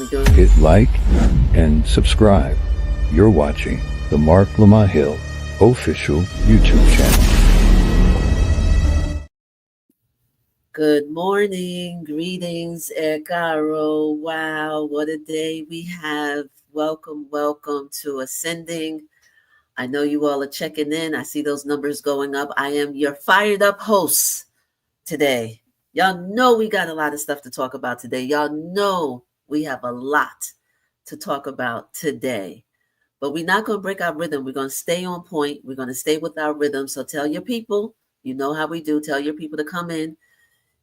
we doing? Hit like and subscribe. You're watching the Marc Lamont Hill official YouTube channel. Good morning, greetings, Caro. Wow, what a day we have. Welcome to Ascending. I know you all are checking in. I see those numbers going up. I am your fired up host today. Y'all know we got a lot of stuff to talk about today. Y'all know we have a lot to talk about today. But we're not going to break our rhythm. We're going to stay on point. We're going to stay with our rhythm. So tell your people, you know how we do. Tell your people to come in.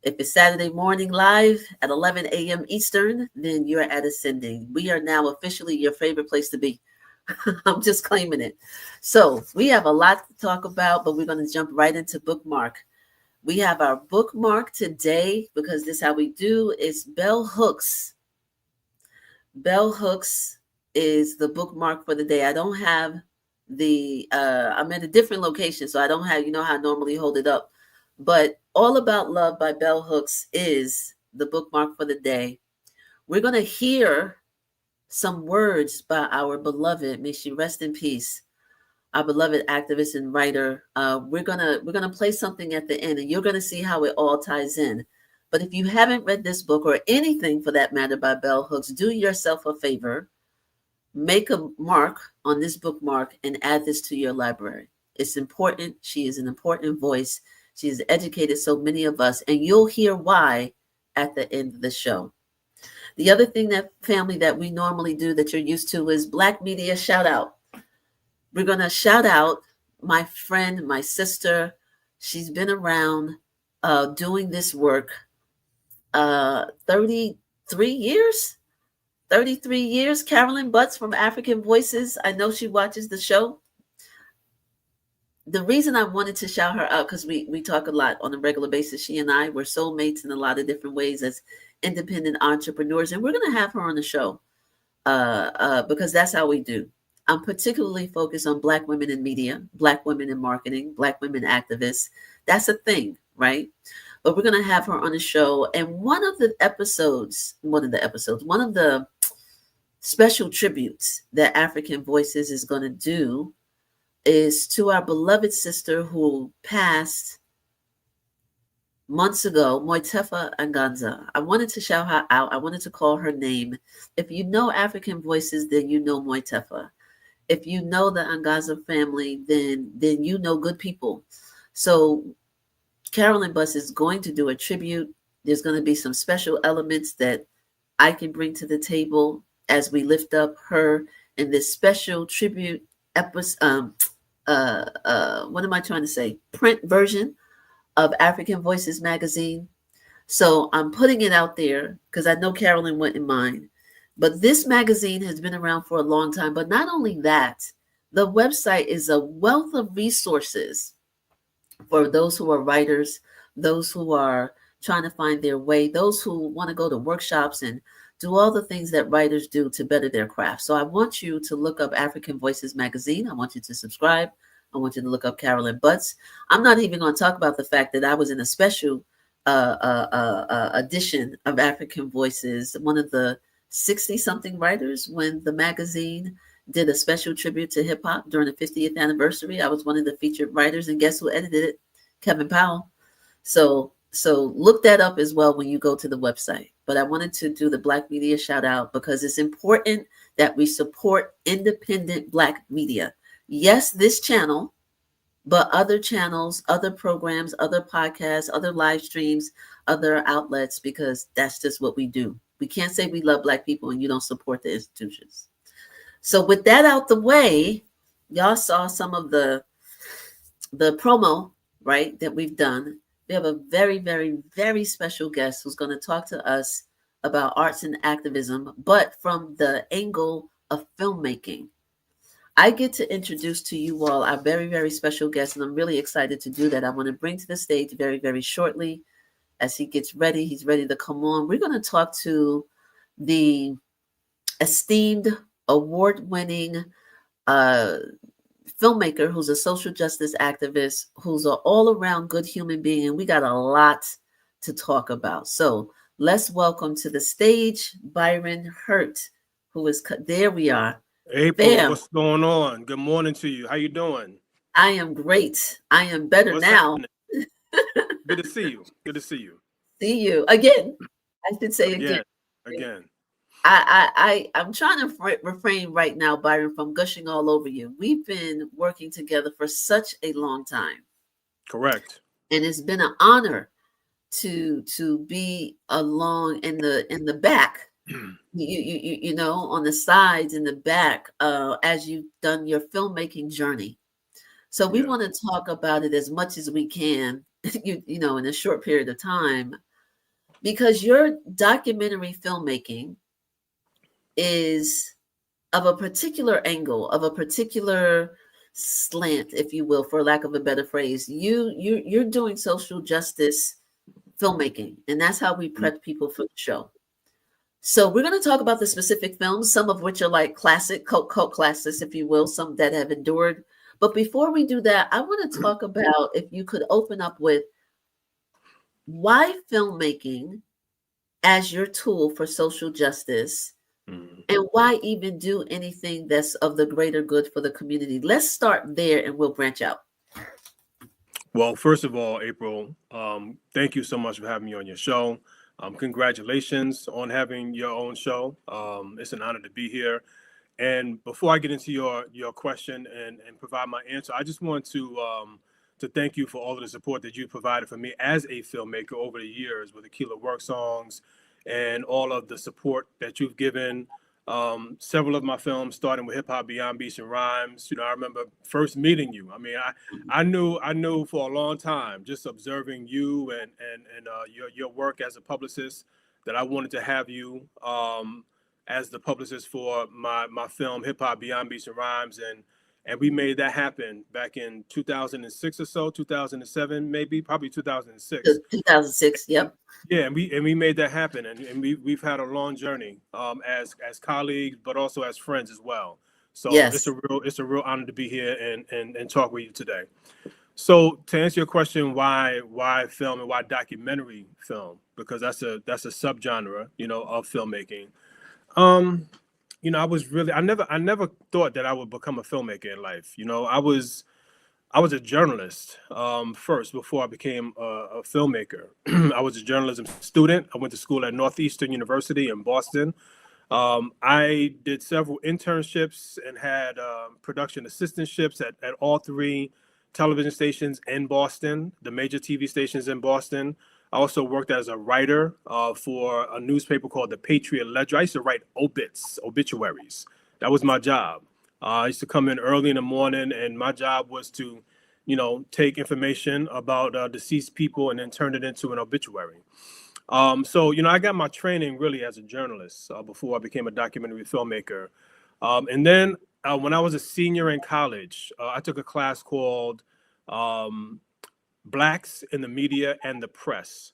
If it's Saturday morning live at 11 a.m. Eastern, then you're at Ascending. We are now officially your favorite place to be. I'm just claiming it. So we have a lot to talk about, but we're going to jump right into bookmark. We have our bookmark today because this is how we do. It's bell hooks. Bell hooks is the bookmark for the day. I don't have I'm at a different location, so I don't have, you know how I normally hold it up. But All About Love by Bell Hooks is the bookmark for the day. We're going to hear some words by our beloved, may she rest in peace, our beloved activist and writer. We're gonna play something at the end, and you're gonna see how it all ties in. But if you haven't read this book, or anything for that matter by Bell Hooks, do yourself a favor. Make a mark on this bookmark and add this to your library. It's important. She is an important voice. She has educated so many of us, and you'll hear why at the end of the show. The other thing, that family, that we normally do that you're used to is Black Media Shout Out. We're going to shout out my friend, my sister. She's been around doing this work 33 years. 33 years. Carolyn Butts from African Voices. I know she watches the show. The reason I wanted to shout her out, because we talk a lot on a regular basis. She and I were soulmates in a lot of different ways as independent entrepreneurs, and we're going to have her on the show because that's how we do. I'm particularly focused on Black women in media, Black women in marketing, Black women activists. That's a thing, right? But we're going to have her on the show. And one of the special tributes that African Voices is going to do is to our beloved sister who passed months ago, Moitefa Anganza. I wanted to shout her out. I wanted to call her name. If you know African Voices, then you know Moitefa. If you know the Anganza family, then you know good people. So Carolyn Butts is going to do a tribute. There's going to be some special elements that I can bring to the table as we lift up her in this special tribute episode. What am I trying to say? Print version of African Voices magazine. So I'm putting it out there because I know Carolyn wouldn't mind. But this magazine has been around for a long time. But not only that, the website is a wealth of resources for those who are writers, those who are trying to find their way, those who want to go to workshops and do all the things that writers do to better their craft. So I want you to look up African Voices magazine. I want you to subscribe. I want you to look up Carolyn Butts. I'm not even going to talk about the fact that I was in a special edition of African Voices, one of the 60-something writers when the magazine did a special tribute to hip hop during the 50th anniversary. I was one of the featured writers, and guess who edited it? Kevin Powell. So look that up as well when you go to the website. But I wanted to do the Black Media shout out because it's important that we support independent Black media. Yes, this channel, but other channels, other programs, other podcasts, other live streams, other outlets, because that's just what we do. We can't say we love Black people and you don't support the institutions. So with that out the way, y'all saw some of the promo, right, that we've done. We have a very, very, very special guest who's going to talk to us about arts and activism, but from the angle of filmmaking. I get to introduce to you all our very, very special guest, and I'm really excited to do that. I want to bring to the stage very, very shortly as he gets ready. He's ready to come on. We're going to talk to the esteemed, award-winning filmmaker who's a social justice activist, who's an all-around good human being, and we got a lot to talk about. So Let's welcome to the stage Byron Hurt, who is there. We are. April, Bam. what's going on? Good morning to you. How you doing? I am great. I am better What's now. happening? Good to see you. Good to see you. See you again. I should say again. Again. Again. I'm trying to refrain right now, Byron, from gushing all over you. We've been working together for such a long time, Correct. and it's been an honor to be along in the back, you know, on the sides in the back, as you've done your filmmaking journey. So we Yeah. want to talk about it as much as we can, you know, in a short period of time, because your documentary filmmaking is of a particular angle, of a particular slant, if you will, for lack of a better phrase. You're doing social justice filmmaking, and that's how we Mm. prep people for the show. So we're going to talk about the specific films, some of which are like classic cult classics, if you will, some that have endured. But before we do that, I want to talk about, if you could open up with, why filmmaking as your tool for social justice, Mm. and why even do anything that's of the greater good for the community. Let's start there and we'll branch out. Well, first of all, April, thank you so much for having me on your show. Congratulations on having your own show. It's an honor to be here. And before I get into your question and provide my answer, I just want to thank you for all of the support that you provided for me as a filmmaker over the years with Aquila Work Songs and all of the support that you've given. Several of my films, starting with Hip Hop Beyond Beats and Rhymes. You know, I remember first meeting you. I mean, I knew for a long time, just observing you and your work as a publicist, that I wanted to have you as the publicist for my film Hip Hop Beyond Beats and Rhymes, and we made that happen back in 2006 or so, 2007 maybe, probably 2006. 2006, yep. Yeah, and we made that happen, and we've had a long journey as colleagues, but also as friends as well. So Yes. it's a real honor to be here and talk with you today. So to answer your question, why film and why documentary film? Because that's a subgenre, you know, of filmmaking. Um, you know, I never thought that I would become a filmmaker in life. You know, I was a journalist first before I became a filmmaker. I was a journalism student. I went to school at Northeastern University in Boston. I did several internships and had production assistantships at all three television stations in Boston, the major TV stations in Boston. I also worked as a writer for a newspaper called the Patriot Ledger. I used to write obituaries. That was my job. I used to come in early in the morning, and my job was to, you know, take information about deceased people and then turn it into an obituary. So, you know, I got my training really as a journalist before I became a documentary filmmaker. And then when I was a senior in college, I took a class called um, Blacks in the Media and the Press.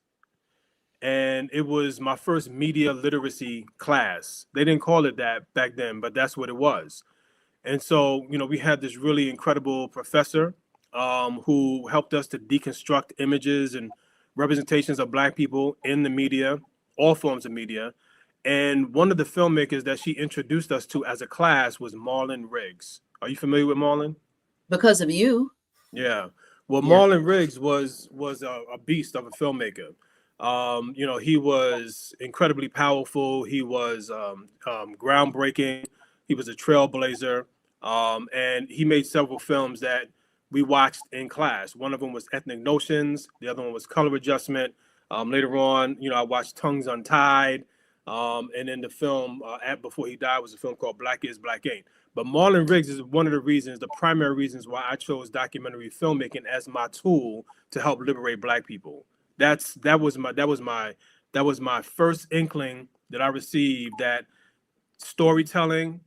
And it was my first media literacy class. They didn't call it that back then, but that's what it was. And so, you know, we had this really incredible professor who helped us to deconstruct images and representations of Black people in the media, all forms of media. And one of the filmmakers that she introduced us to as a class was Marlon Riggs. Are you familiar with Marlon? Because of you. Yeah. Well, Yeah. Marlon Riggs was a beast of a filmmaker. You know, he was incredibly powerful. He was groundbreaking. He was a trailblazer, and he made several films that we watched in class. One of them was Ethnic Notions. The other one was Color Adjustment. Later on, you know, I watched Tongues Untied, and then the film before he died was a film called Black Is Black Ain't. But Marlon Riggs is one of the reasons, the primary reasons why I chose documentary filmmaking as my tool to help liberate Black people. That was my first inkling that I received that storytelling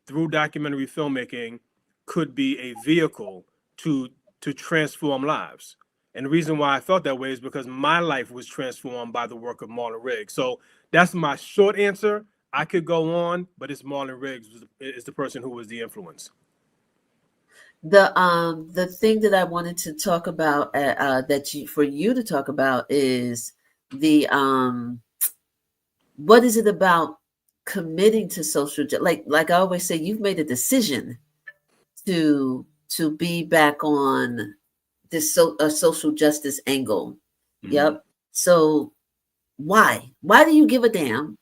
through documentary filmmaking could be a vehicle to transform lives. And the reason why I felt that way is because my life was transformed by the work of Marlon Riggs. So that's my short answer. I could go on, but it's Marlon Riggs is the person who was the influence. The thing that I wanted to talk about, that you for you to talk about, is the what is it about committing to like I always say, you've made a decision to be back on this a social justice angle. Mhm. Yep. So why do you give a damn?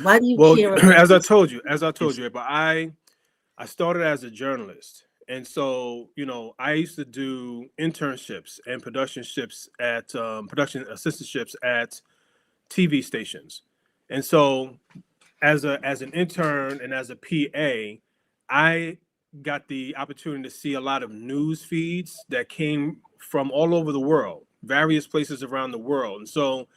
Why do you Well, care about these as I told issues? you, but I started as a journalist. And so, I used to do internships and production assistantships at TV stations. And so, as an intern and as a PA, I got the opportunity to see a lot of news feeds that came from all over the world, various places around the world. And so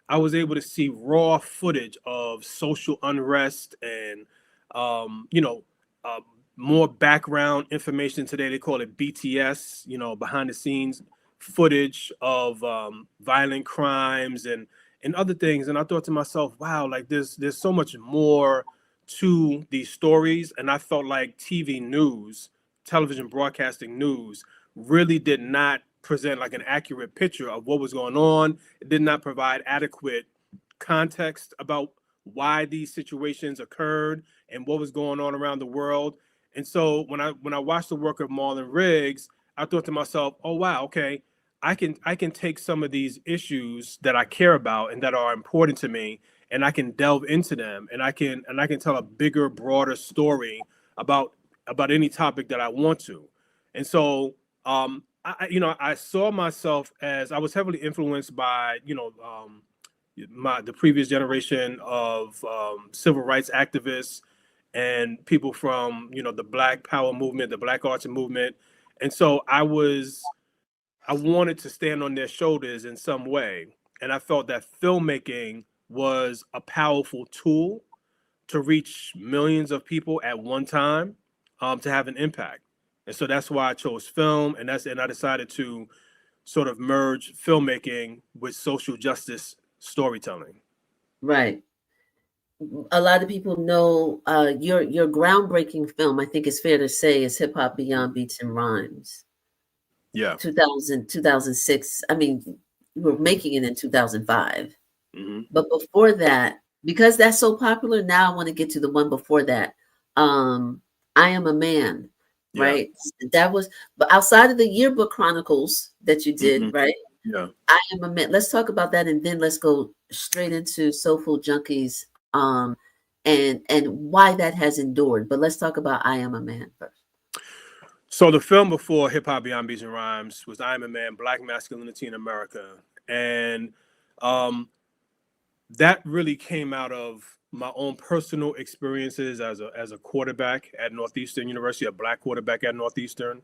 I was able to see raw footage of social unrest and, um, you know, uh, more background information. Today they call it BTS, behind the scenes footage of violent crimes and other things. And I thought to myself, wow, like there's so much more to these stories. And I felt like TV news, television broadcasting news, really did not present like an accurate picture of what was going on. It did not provide adequate context about why these situations occurred and what was going on around the world. And so when I watched the work of Marlon Riggs, I thought to myself, oh wow, okay, I can take some of these issues that I care about and that are important to me, and I can delve into them, and I can tell a bigger, broader story about any topic that I want to. And so I saw myself as I was heavily influenced by the previous generation of civil rights activists and people from the Black Power movement, the Black Arts movement. And so I wanted to stand on their shoulders in some way, and I felt that filmmaking was a powerful tool to reach millions of people at one time, to have an impact. And so that's why I chose film, and I decided to sort of merge filmmaking with social justice storytelling. Right. A lot of people know your groundbreaking film, I think it's fair to say, is Hip Hop Beyond Beats and Rhymes. Yeah. 2006. I mean, we were making it in 2005. Hmm. But before that, because that's so popular, now I want to get to the one before that. Um, I Am a Man, Yeah. right? That was, but outside of the yearbook chronicles that you did, Hmm. right? Yeah. I Am a Man. Let's talk about that, and then let's go straight into Soulful Junkies, and why that has endured. But let's talk about I Am a Man first. So the film before Hip Hop Beyond Beats and Rhymes was I Am a Man, Black Masculinity in America. And um, that really came out of my own personal experiences as a quarterback at Northeastern University, a black quarterback at Northeastern,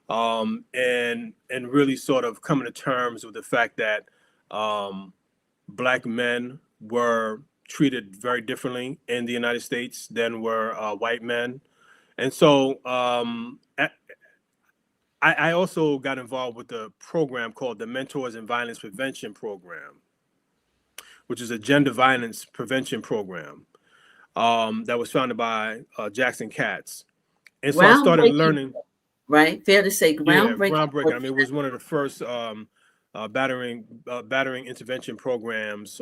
and really sort of coming to terms with the fact that um, black men were treated very differently in the United States than were white men. And so I also got involved with a program called the Mentors in Violence Prevention Program, which is a gender violence prevention program that was founded by Jackson Katz. And so I started Groundbreaking, learning. right? Fair to say, Yeah, groundbreaking groundbreaking. work I for mean, it was one of the first battering intervention programs.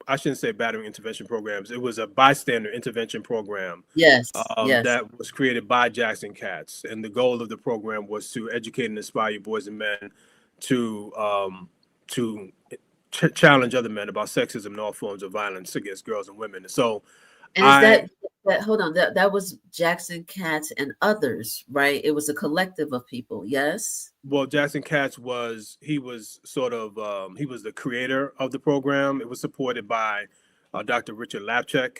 I shouldn't say battering intervention programs. It was a bystander intervention program yes, yes. that was created by Jackson Katz, and the goal of the program was to educate and inspire boys and men to to challenge other men about sexism and all forms of violence against girls and women. So And is I that hold on, that was Jackson Katz and others, right? It was a collective of people, yes? Well, Jackson Katz he was sort of he was the creator of the program. It was supported by Dr. Richard Lapchek.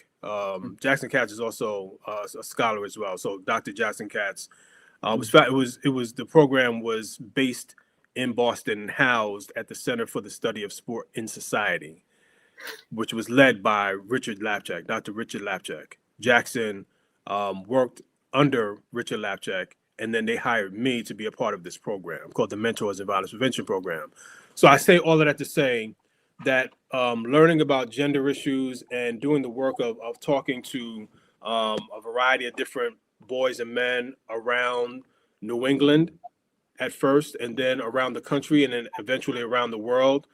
Jackson Katz is also a scholar as well. So Dr. Jackson Katz it was the program was based in Boston and housed at the Center for the Study of Sport in Society, which was led by Richard Lapchek, Dr. Richard Lapchek. Jackson worked under Richard Lapchek, and then they hired me to be a part of this program called the Mentors in Violence Prevention Program. So I say all of that to say that learning about gender issues and doing the work of talking to a variety of different boys and men around New England at first, and then around the country, and then eventually around the world,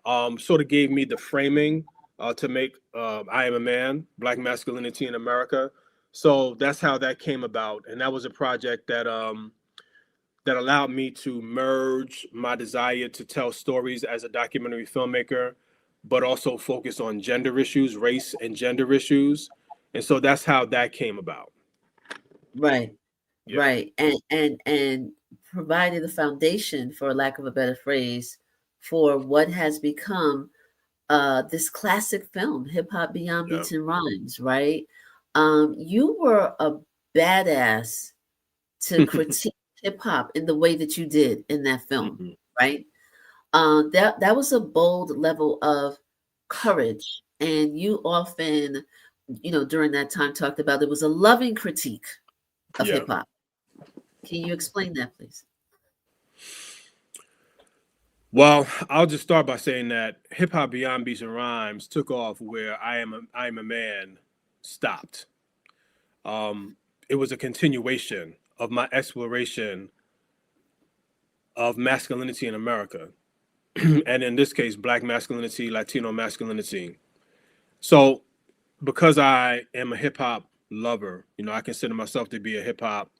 sort of gave me the framing to make I Am a Man, Black Masculinity in America. So that's how that came about, and that was a project that allowed me to merge my desire to tell stories as a documentary filmmaker, but also focus on gender issues, race and gender issues. And so that's how that came about. Right. Yeah. Right. And provided the foundation, for lack of a better phrase, for what has become this classic film, Hip Hop Beyond Yeah. Beats and Rhymes, right? You were a badass to critique hip hop in the way that you did in that film, Mhm. right? That was a bold level of courage, and you often, during that time talked about it was a loving critique of Yeah. hip hop. Can you explain that, please? Well, I'll just start by saying that Hip Hop Beyond Beats and Rhymes took off where I Am a Man stopped. It was a continuation of my exploration of masculinity in America, and in this case, Black masculinity, Latino masculinity. So, because I am a hip hop lover, I consider myself to be a hip hop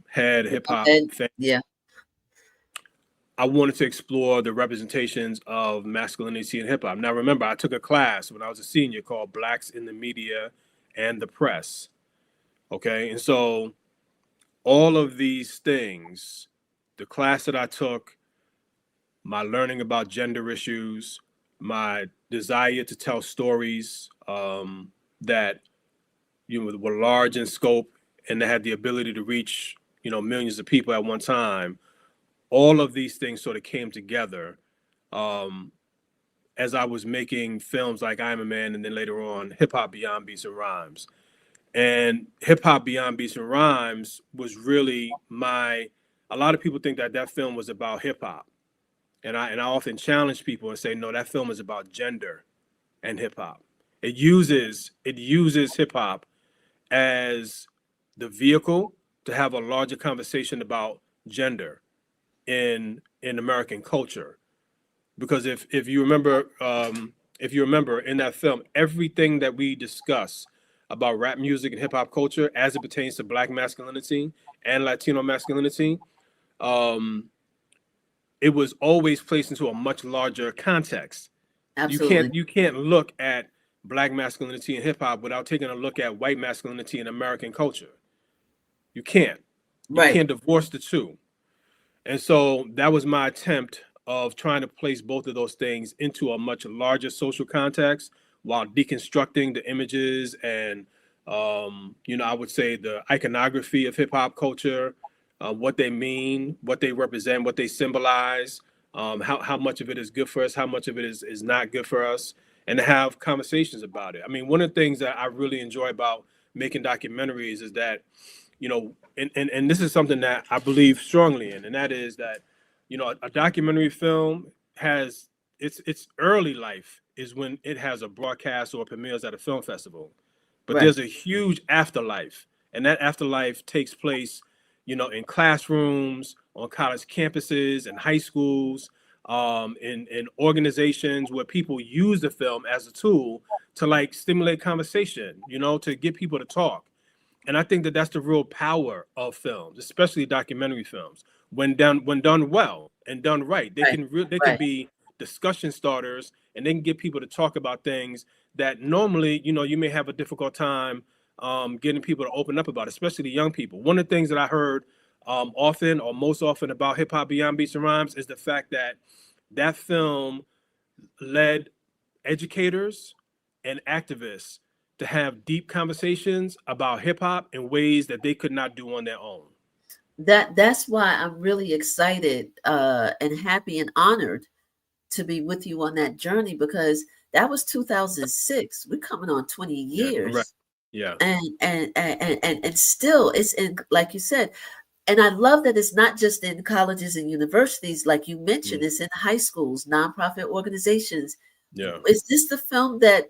head, Hip hip hop hop head? fan. Yeah. I wanted to explore the representations of masculinity in hip hop. Now, remember, I took a class when I was a senior called Blacks in the Media and the Press. Okay. And so all of these things, the class that I took, my learning about gender issues, my desire to tell stories that were large in scope and that had the ability to reach millions of people at one time. All of these things sort of came together um, as I was making films like I'm a Man, and then later on Hip Hop Beyond Beats and Rhymes. And Hip Hop Beyond Beats and Rhymes was really my. A lot of people think that that film was about hip hop, and I often challenge people and say, no, that film is about gender and hip hop. It uses hip hop as the vehicle to have a larger conversation about gender in American culture. Because if you remember in that film, everything that we discuss about rap music and hip hop culture as it pertains to Black masculinity and Latino masculinity, um, it was always placed into a much larger context. You can't Absolutely. you can't look at Black masculinity in hip hop without taking a look at white masculinity in American culture. You can't. You Right. can't divorce the two. And so that was my attempt of trying to place both of those things into a much larger social context while deconstructing the images and, I would say the iconography of hip hop culture, what they mean, what they represent, what they symbolize, how much of it is good for us, how much of it is not good for us, and to have conversations about it. I mean, one of the things that I really enjoy about making documentaries is that and this is something that I believe strongly in, and that is that, a documentary film has its early life is when it has a broadcast or premieres at a film festival. But Right. there's a huge afterlife, and that afterlife takes place, in classrooms, on college campuses, and high schools, in organizations where people use the film as a tool to like stimulate conversation, to get people to talk. And I think that that's the real power of films, especially documentary films. When done well and done right, they Right. can Right. be discussion starters, and they can get people to talk about things that normally, you may have a difficult time getting people to open up about, especially the young people. One of the things that I heard often or most often about Hip Hop Beyond Beats and Rhymes is the fact that that film led educators and activists to have deep conversations about hip hop in ways that they could not do on their own. That's why I'm really excited and happy and honored to be with you on that journey, because that was 2006. We're coming on 20 Yeah, correct. years. Yeah, And still it's in, like you said, and I love that it's not just in colleges and universities, like you mentioned, mm, it's in high schools, nonprofit organizations. yeah. Is this the film that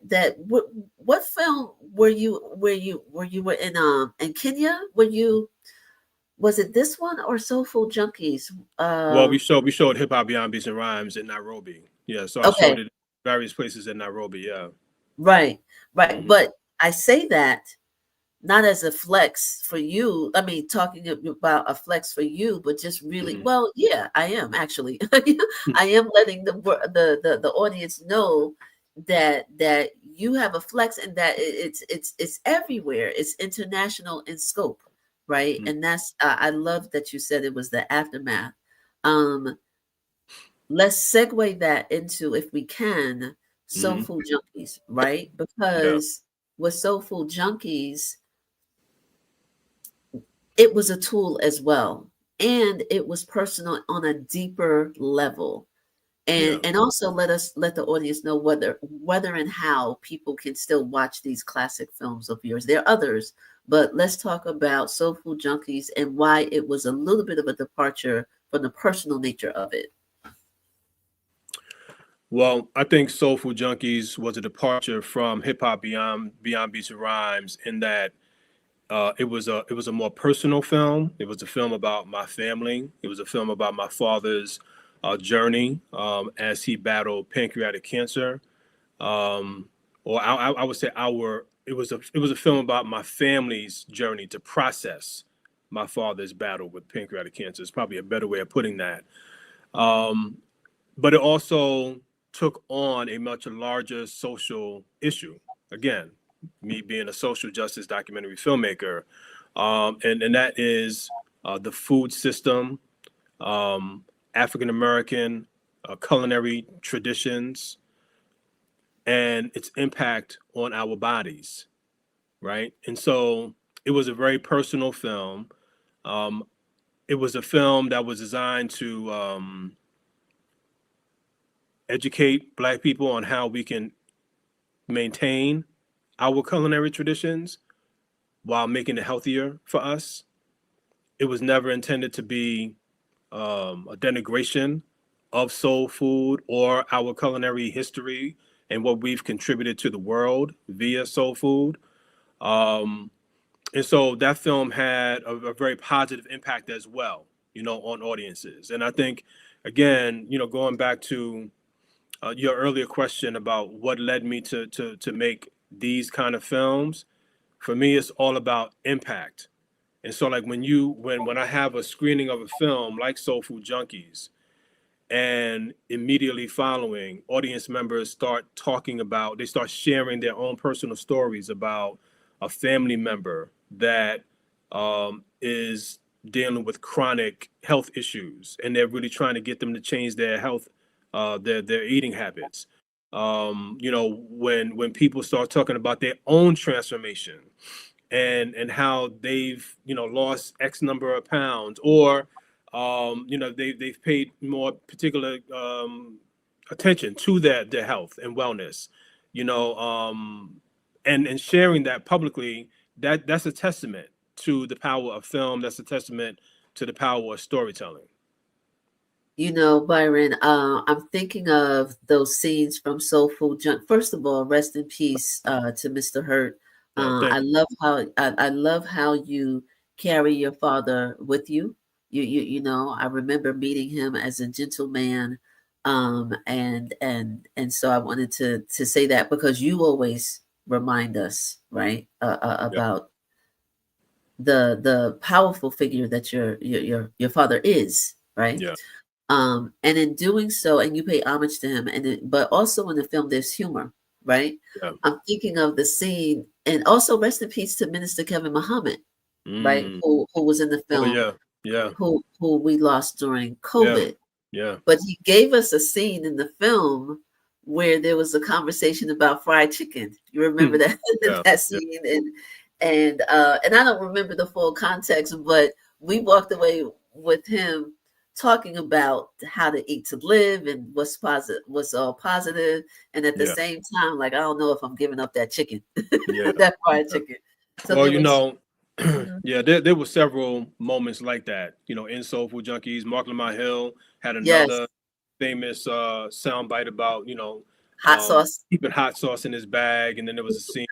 what film were you were in Kenya? Was it this one or Soulful Junkies? Well, we showed Hip Hop Beyond Beats and Rhymes in Nairobi. Yeah, so I showed Okay. it. various places in Nairobi. Yeah. Right, right. Hmm. But I say that not as a flex for you. I mean, talking about a flex for you, but just really, Hmm. well, yeah, I am actually. I am letting the audience know that you have a flex and that it's everywhere. It's international in scope, right? And that's I love that you said it was the aftermath. Um, let's segue that into, if we can, Soul Hmm. Food Junkies, right? Yeah. Because with Soul Food Junkies, it was a tool as well, and it was personal on a deeper level. Yeah. And also let the audience know whether and how people can still watch these classic films of yours. There are others, but let's talk about Soul Food Junkies and why it was a little bit of a departure from the personal nature of it. Well, I think Soulful Junkies was a departure from hip hop beyond beats and rhymes in that it was a more personal film. It was a film about my family. It was a film about my father's journey as he battled pancreatic cancer. Or I would say our it was a film about my family's journey to process my father's battle with pancreatic cancer. It's probably a better way of putting that. Um, but it also took on a much larger social issue. Again, me being a social justice documentary filmmaker, and that is the food system, African American culinary traditions, and its impact on our bodies, right? And so it was a very personal film. Um, it was a film that was designed to educate Black people on how we can maintain our culinary traditions while making it healthier for us. It was never intended to be a denigration of soul food or our culinary history and what we've contributed to the world via soul food. Um, and so that film had a very positive impact as well, on audiences. And I think, again, going back to your earlier question about what led me to make these kind of films, for me, it's all about impact. And so, like when I have a screening of a film like Soul Food Junkies, and immediately following, audience members they start sharing their own personal stories about a family member that is dealing with chronic health issues, and they're really trying to get them to change their health, their eating habits. When people start talking about their own transformation and how they've lost X number of pounds, or they've paid more particular attention to their health and wellness, you know, and sharing that publicly, that's a testament to the power of film. That's a testament to the power of storytelling. Byron, I'm thinking of those scenes from Soul Food Junk. First of all, rest in peace to Mr. Hurt. Thank you. I love how you carry your father with you. I remember meeting him as a gentleman, and so I wanted to say that because you always remind us, right, Yeah, about the powerful figure that your father is, right? yeah, And in doing so, and you pay homage to him, but also in the film, there's humor, right? yeah. I'm thinking of the scene, and also rest in peace to Minister Kevin Muhammad, right? Mm. Who was in the Oh film, yeah, yeah, who we lost during yeah, COVID, yeah, but he gave us a scene in the film where there was a conversation about fried chicken. You remember that yeah, that yeah, scene, and I don't remember the full context, but we walked away with him talking about how to eat to live and what's positive, what's all positive, and at the yeah, same time, like I don't know if I'm giving up that chicken, yeah, that fried yeah. chicken. So Well, there was, mhm. yeah, there were several moments like that. In Soulful Junkies, Mark Lamont Hill had Yes, another famous soundbite about hot sauce, keeping hot sauce in his bag, and then there was a scene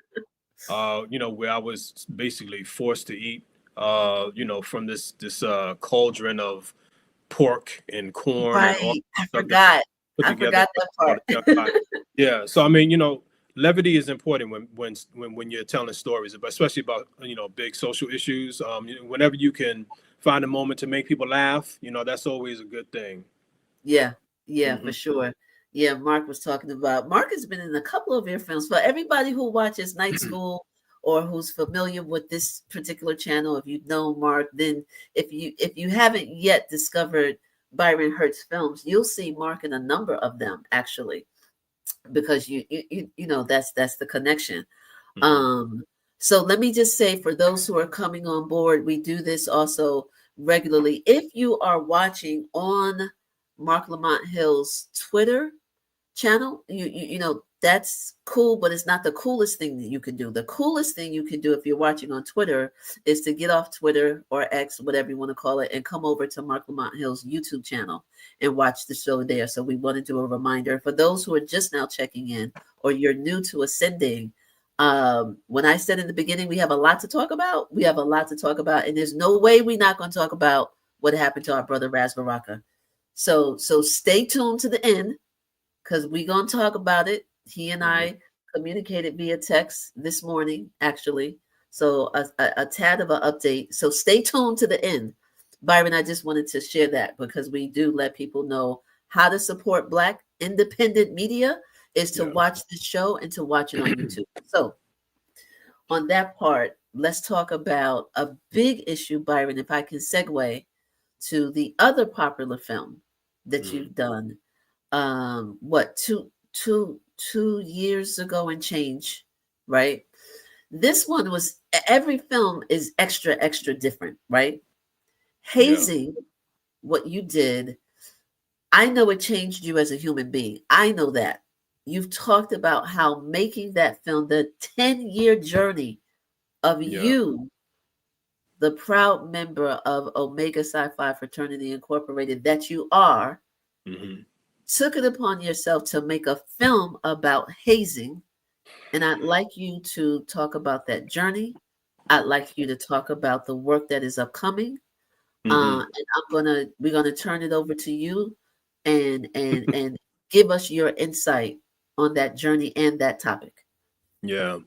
where I was basically forced to eat from this cauldron of pork and corn and all right? I stuff that they forgot, put I together forgot that for part. the young lion. Yeah. So I mean, levity is important when you're telling stories, but especially about big social issues. Whenever you can find a moment to make people laugh, that's always a good thing. Yeah, yeah, for Hmm. sure. Yeah, Mark was talking about. Mark has been in a couple of your films. For everybody who watches Night School or who's familiar with this particular channel, if you know Mark, then if you haven't yet discovered Byron Hurt's films, you'll see Mark in a number of them actually, because that's the connection. Hmm. Um, so let me just say for those who are coming on board, we do this also regularly. If you are watching on Marc Lamont Hill's Twitter channel, that's cool, but it's not the coolest thing that you can do. The coolest thing you can do if you're watching on Twitter is to get off Twitter or X, whatever you want to call it, and come over to Marc Lamont Hill's YouTube channel and watch the show there. So we want to do a reminder for those who are just now checking in or you're new to Ascending. When I said in the beginning we have a lot to talk about, we have a lot to talk about, and there's no way we're not going to talk about what happened to our brother Raz Baraka. So stay tuned to the end because we're going to talk about it. He and Hmm. I communicated via text this morning, actually. So a tad of an update. So stay tuned to the end. Byron, I just wanted to share that because we do let people know how to support Black independent media is to Yeah. watch the show and to watch it on YouTube. So on that part, let's talk about a big issue, Byron, if I can segue to the other popular film that Hmm. you've done what two years ago and change, right? This one was every film is extra different, right? Yeah. Hazing, what you did, I know it changed you as a human being. I know that. You've talked about how making that film, the 10-year journey of Yeah. you, the proud member of Omega Sci-Fi Fraternity Incorporated that you are, Hmm. took it upon yourself to make a film about hazing. And I'd like you to talk about that journey. I'd like you to talk about the work that is upcoming. Hmm. And we're gonna turn it over to you and give us your insight on that journey and that topic. Yeah.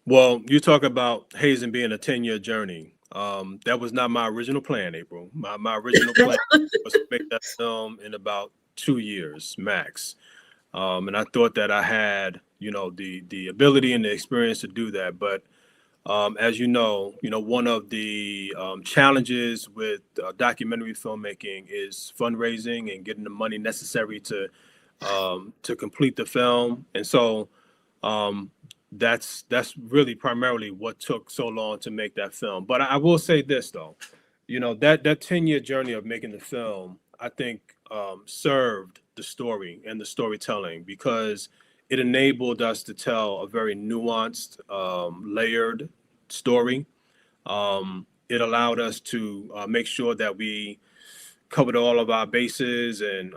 Well, you talk about hazing being a 10-year journey. That was not my original plan, April. My original plan was to make that film in about 2 years max. And I thought that I had, the ability and the experience to do that. But as one of the challenges with documentary filmmaking is fundraising and getting the money necessary to complete the film. And so um, that's really primarily what took so long to make that film. But I will say this though, that 10-year journey of making the film, I think served the story and the storytelling because it enabled us to tell a very nuanced, layered story. It allowed us to make sure that we covered all of our bases and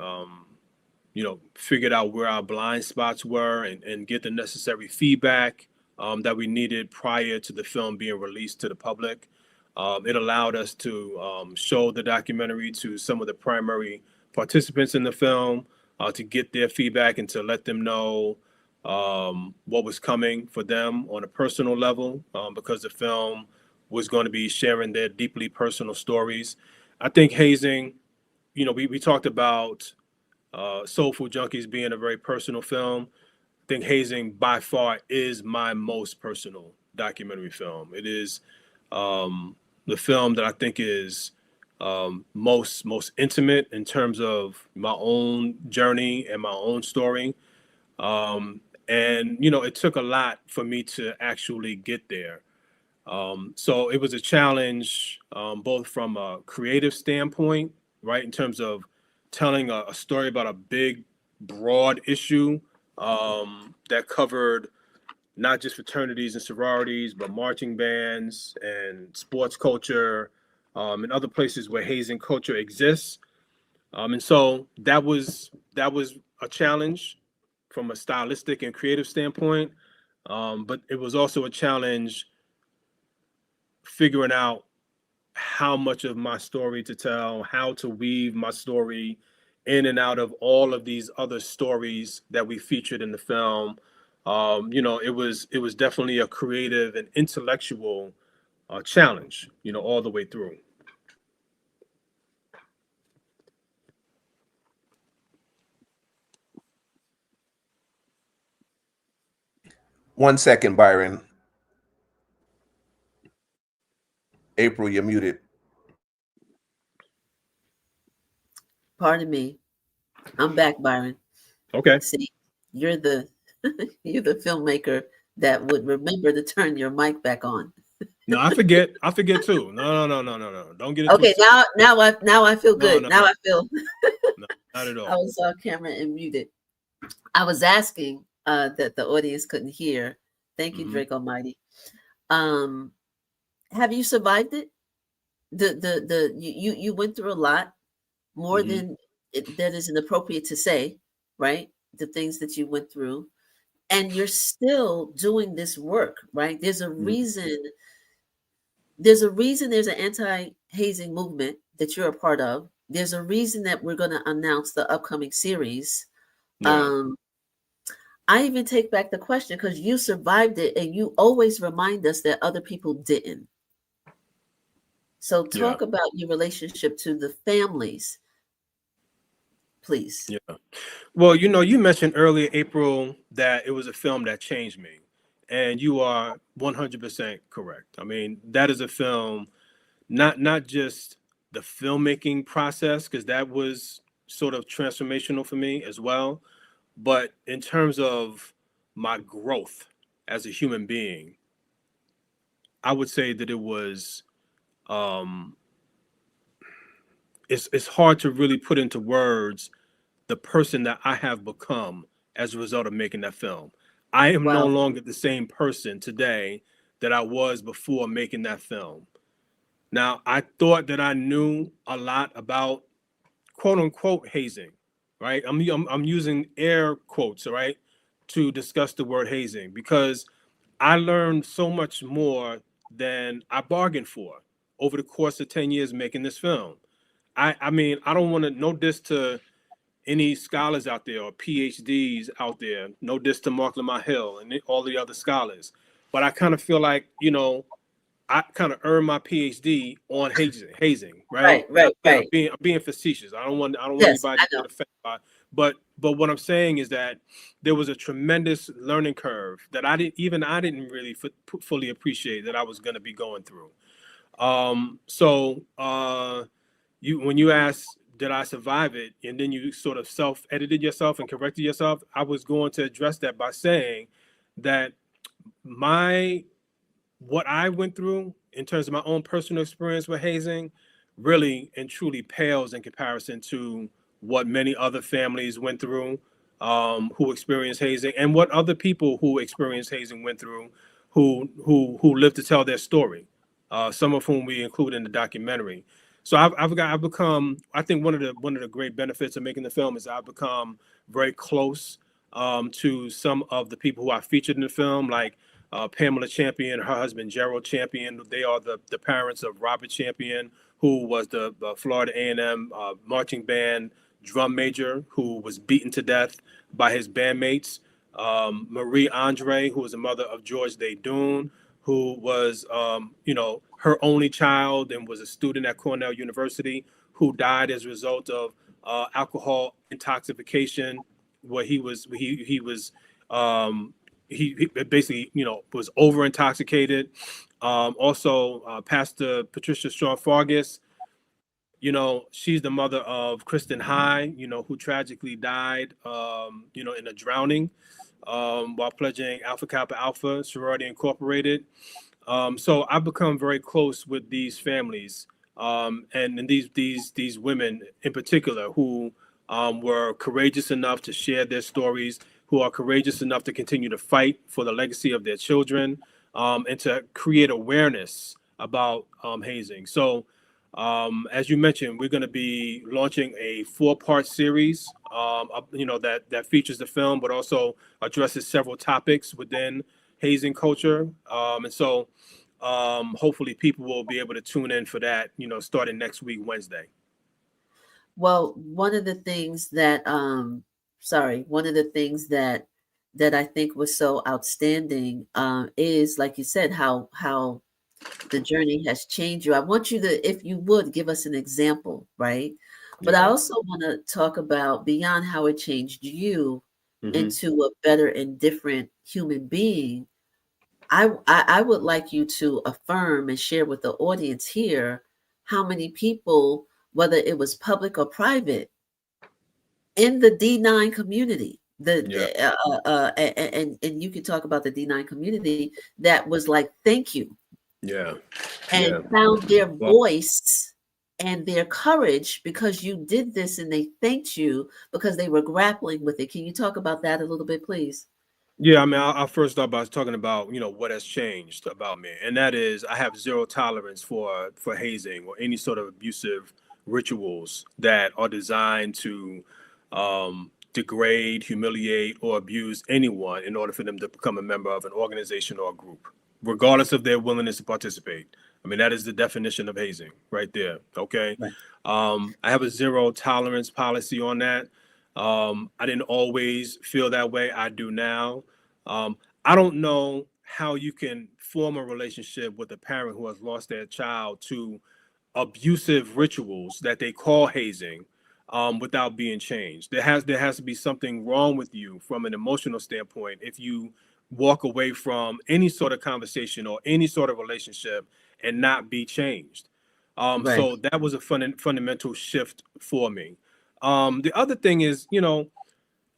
figured out where our blind spots were and get the necessary feedback that we needed prior to the film being released to the public. It allowed us to show the documentary to some of the primary participants in the film to get their feedback and to let them know what was coming for them on a personal level because the film was going to be sharing their deeply personal stories. I think hazing, we talked about Soul Food Junkies being a very personal film. I think Hazing by far is my most personal documentary film. It is the film that I think is most intimate in terms of my own journey and my own story. And it took a lot for me to actually get there. So it was a challenge, both from a creative standpoint, right, in terms of telling a story about a big, broad issue that covered not just fraternities and sororities, but marching bands and sports culture and other places where hazing culture exists. And so that was a challenge from a stylistic and creative standpoint. But it was also a challenge figuring out how much of my story to tell, how to weave my story in and out of all of these other stories that we featured in the film. It was definitely a creative and intellectual challenge, all the way through. One second, Byron. April, you're muted. Pardon me. I'm back, Byron. Okay. See, you're the you're the filmmaker that would remember to turn your mic back on. No, I forget. I forget too. No. Don't get it Okay, twisted. now I feel good. No. Now I feel No, not at all. I was off camera and muted. I was asking that the audience couldn't hear. Thank you, Drake Almighty. Have you survived it? You went through a lot more than that is inappropriate to say, right? The things that you went through, and you're still doing this work, right? There's a reason. There's an anti-hazing movement that you're a part of. There's a reason that we're going to announce the upcoming series. Yeah. I even take back the question because you survived it and you always remind us that other people didn't. So talk about your relationship to the families, please. Yeah. Well, you mentioned earlier, April, that it was a film that changed me. And you are 100% correct. I mean, that is a film, not just the filmmaking process, because that was sort of transformational for me as well. But in terms of my growth as a human being, I would say that it was, it's hard to really put into words the person that I have become as a result of making that film. I am no longer the same person today that I was before making that film. Now, I thought that I knew a lot about quote unquote hazing, right? I'm using air quotes, right, to discuss the word hazing because I learned so much more than I bargained for over the course of 10 years making this film. I mean, I don't want to, no diss to any scholars out there or PhDs out there, no diss to Marc Lamont Hill and all the other scholars, but I kind of feel like, I kind of earned my PhD on hazing, right? Right. I'm being facetious. I don't want anybody to get offended by. But what I'm saying is that there was a tremendous learning curve that I didn't really fully appreciate that I was going to be going through. When you asked, did I survive it? And then you sort of self-edited yourself and corrected yourself. I was going to address that by saying that what I went through in terms of my own personal experience with hazing really and truly pales in comparison to what many other families went through who experienced hazing and what other people who experienced hazing went through who lived to tell their story, some of whom we include in the documentary. So I've become, I think one of the great benefits of making the film is I've become very close to some of the people who I featured in the film, like Pamela Champion, her husband Gerald Champion. They are the parents of Robert Champion, who was the Florida A&M marching band drum major who was beaten to death by his bandmates. Marie Andre, who was the mother of George Day Doon, who was, her only child and was a student at Cornell University, who died as a result of alcohol intoxication, where he basically, was over intoxicated. Also, Pastor Patricia Shaw Fargus, she's the mother of Kristen High, who tragically died, in a drowning while pledging Alpha Kappa Alpha Sorority Incorporated. So I've become very close with these families and these women in particular who were courageous enough to share their stories, who are courageous enough to continue to fight for the legacy of their children and to create awareness about hazing. So as you mentioned, we're going to be launching a 4-part series, that features the film, but also addresses several topics within hazing culture. And so hopefully people will be able to tune in for that, starting next week, Wednesday. Well, one of the things that I think was so outstanding is, like you said, how the journey has changed you. I want you to, if you would, give us an example, right? But I Yeah. also want to talk about beyond how it changed you Hmm. into a better and different human being. I would like you to affirm and share with the audience here how many people, whether it was public or private, in the D9 community, Yeah. and you can talk about the D9 community that was like, thank you, Yeah. and Yeah. found their Well, voice and their courage because you did this, and they thanked you because they were grappling with it. Can you talk about that a little bit, please? yeah, I mean, I'll first start by talking about, what has changed about me. And that is I have zero tolerance for hazing or any sort of abusive rituals that are designed to degrade, humiliate, or abuse anyone in order for them to become a member of an organization or a group, regardless of their willingness to participate. I mean, that is the definition of hazing right there. Okay. Right. I have a zero tolerance policy on that. I didn't always feel that way. I do now. I don't know how you can form a relationship with a parent who has lost their child to abusive rituals that they call hazing, without being changed. There has to be something wrong with you from an emotional standpoint if you walk away from any sort of conversation or any sort of relationship and not be changed. Right. So that was a fundamental shift for me. The other thing is,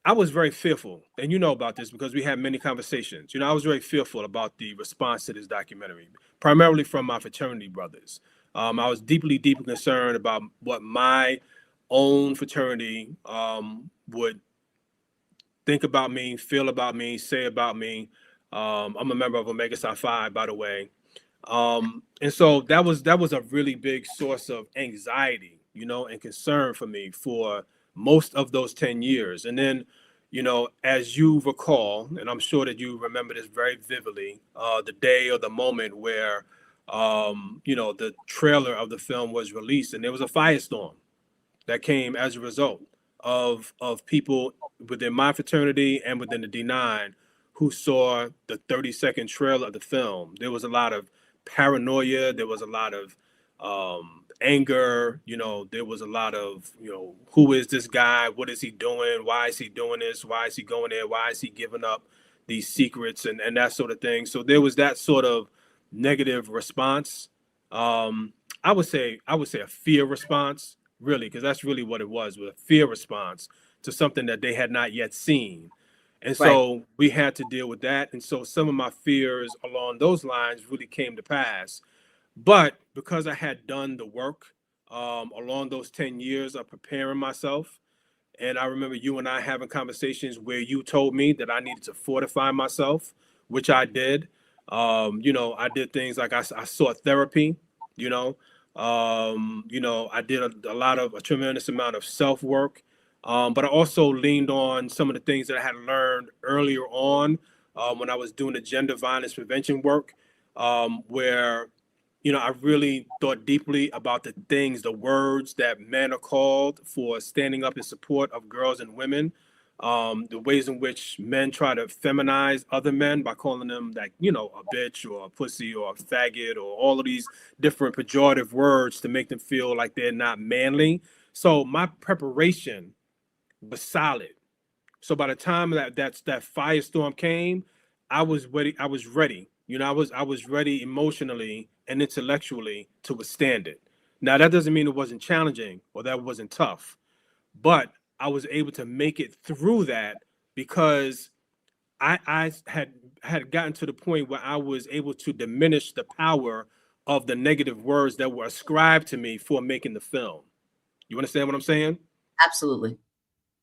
I was very fearful, and you know about this because we had many conversations. I was very fearful about the response to this documentary, primarily from my fraternity brothers. I was deeply, deeply concerned about what my own fraternity would think about me, feel about me, say about me. I'm a member of Omega Psi Phi, by the way, and so that was a really big source of anxiety, and concern for me for most of those 10 years. And then, as you recall, and I'm sure that you remember this very vividly, the day or the moment where, the trailer of the film was released, and there was a firestorm that came as a result of people within my fraternity and within the D9 who saw the 30-second trailer of the film. There was a lot of paranoia. There was a lot of anger. There was a lot of, who is this guy? What is he doing? Why is he doing this? Why is he going there? Why is he giving up these secrets and that sort of thing? So there was that sort of negative response. I would say a fear response, really, because that's really what it was a fear response to something that they had not yet seen. And Right. so we had to deal with that. And so some of my fears along those lines really came to pass. But because I had done the work along those 10 years of preparing myself, and I remember you and I having conversations where you told me that I needed to fortify myself, which I did. I did things like I sought therapy, you know. I did a tremendous amount of self work. But I also leaned on some of the things that I had learned earlier on when I was doing the gender violence prevention work, where I really thought deeply about the words that men are called for standing up in support of girls and women, the ways in which men try to feminize other men by calling them like, a bitch or a pussy or a faggot or all of these different pejorative words to make them feel like they're not manly. So my preparation was solid. So by the time that firestorm came, I was ready. I was ready. I was ready emotionally and intellectually to withstand it. Now that doesn't mean it wasn't challenging or that it wasn't tough, but I was able to make it through that because I had gotten to the point where I was able to diminish the power of the negative words that were ascribed to me for making the film. You understand what I'm saying? Absolutely.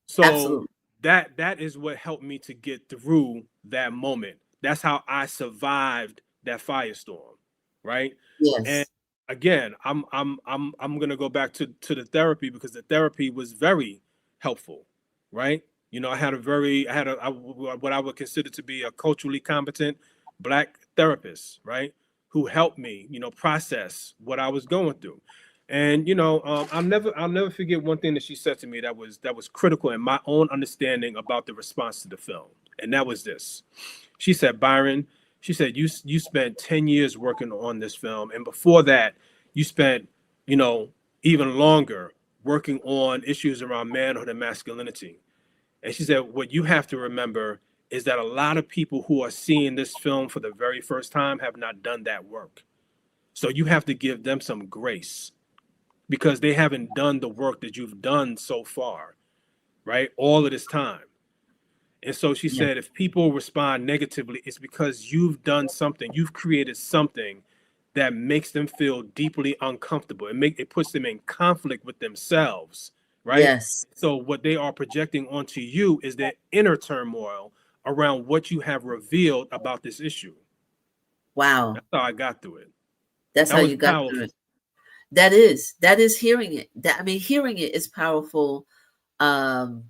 So Absolutely. that is what helped me to get through that moment. That's how I survived that firestorm, right? And Yes. again, I'm gonna go back to the therapy because the therapy was very helpful, right? What I would consider to be a culturally competent black therapist, right? Who helped me, process what I was going through. And I'll never forget one thing that she said to me that was critical in my own understanding about the response to the film, and that was this. She said, Byron, she said, you spent 10 years working on this film, and before that, you spent even longer working on issues around manhood and masculinity. And she said, what you have to remember is that a lot of people who are seeing this film for the very first time have not done that work. So you have to give them some grace because they haven't done the work that you've done so far, right? All of this time. And so she Yeah. said, if people respond negatively, it's because you've done something, you've created something that makes them feel deeply uncomfortable. It puts them in conflict with themselves, right? Yes. So what they are projecting onto you is their inner turmoil around what you have revealed about this issue. Wow. That's how I got through it. That's That how was you got through powerful. it. That is hearing it. Hearing it is powerful. Um,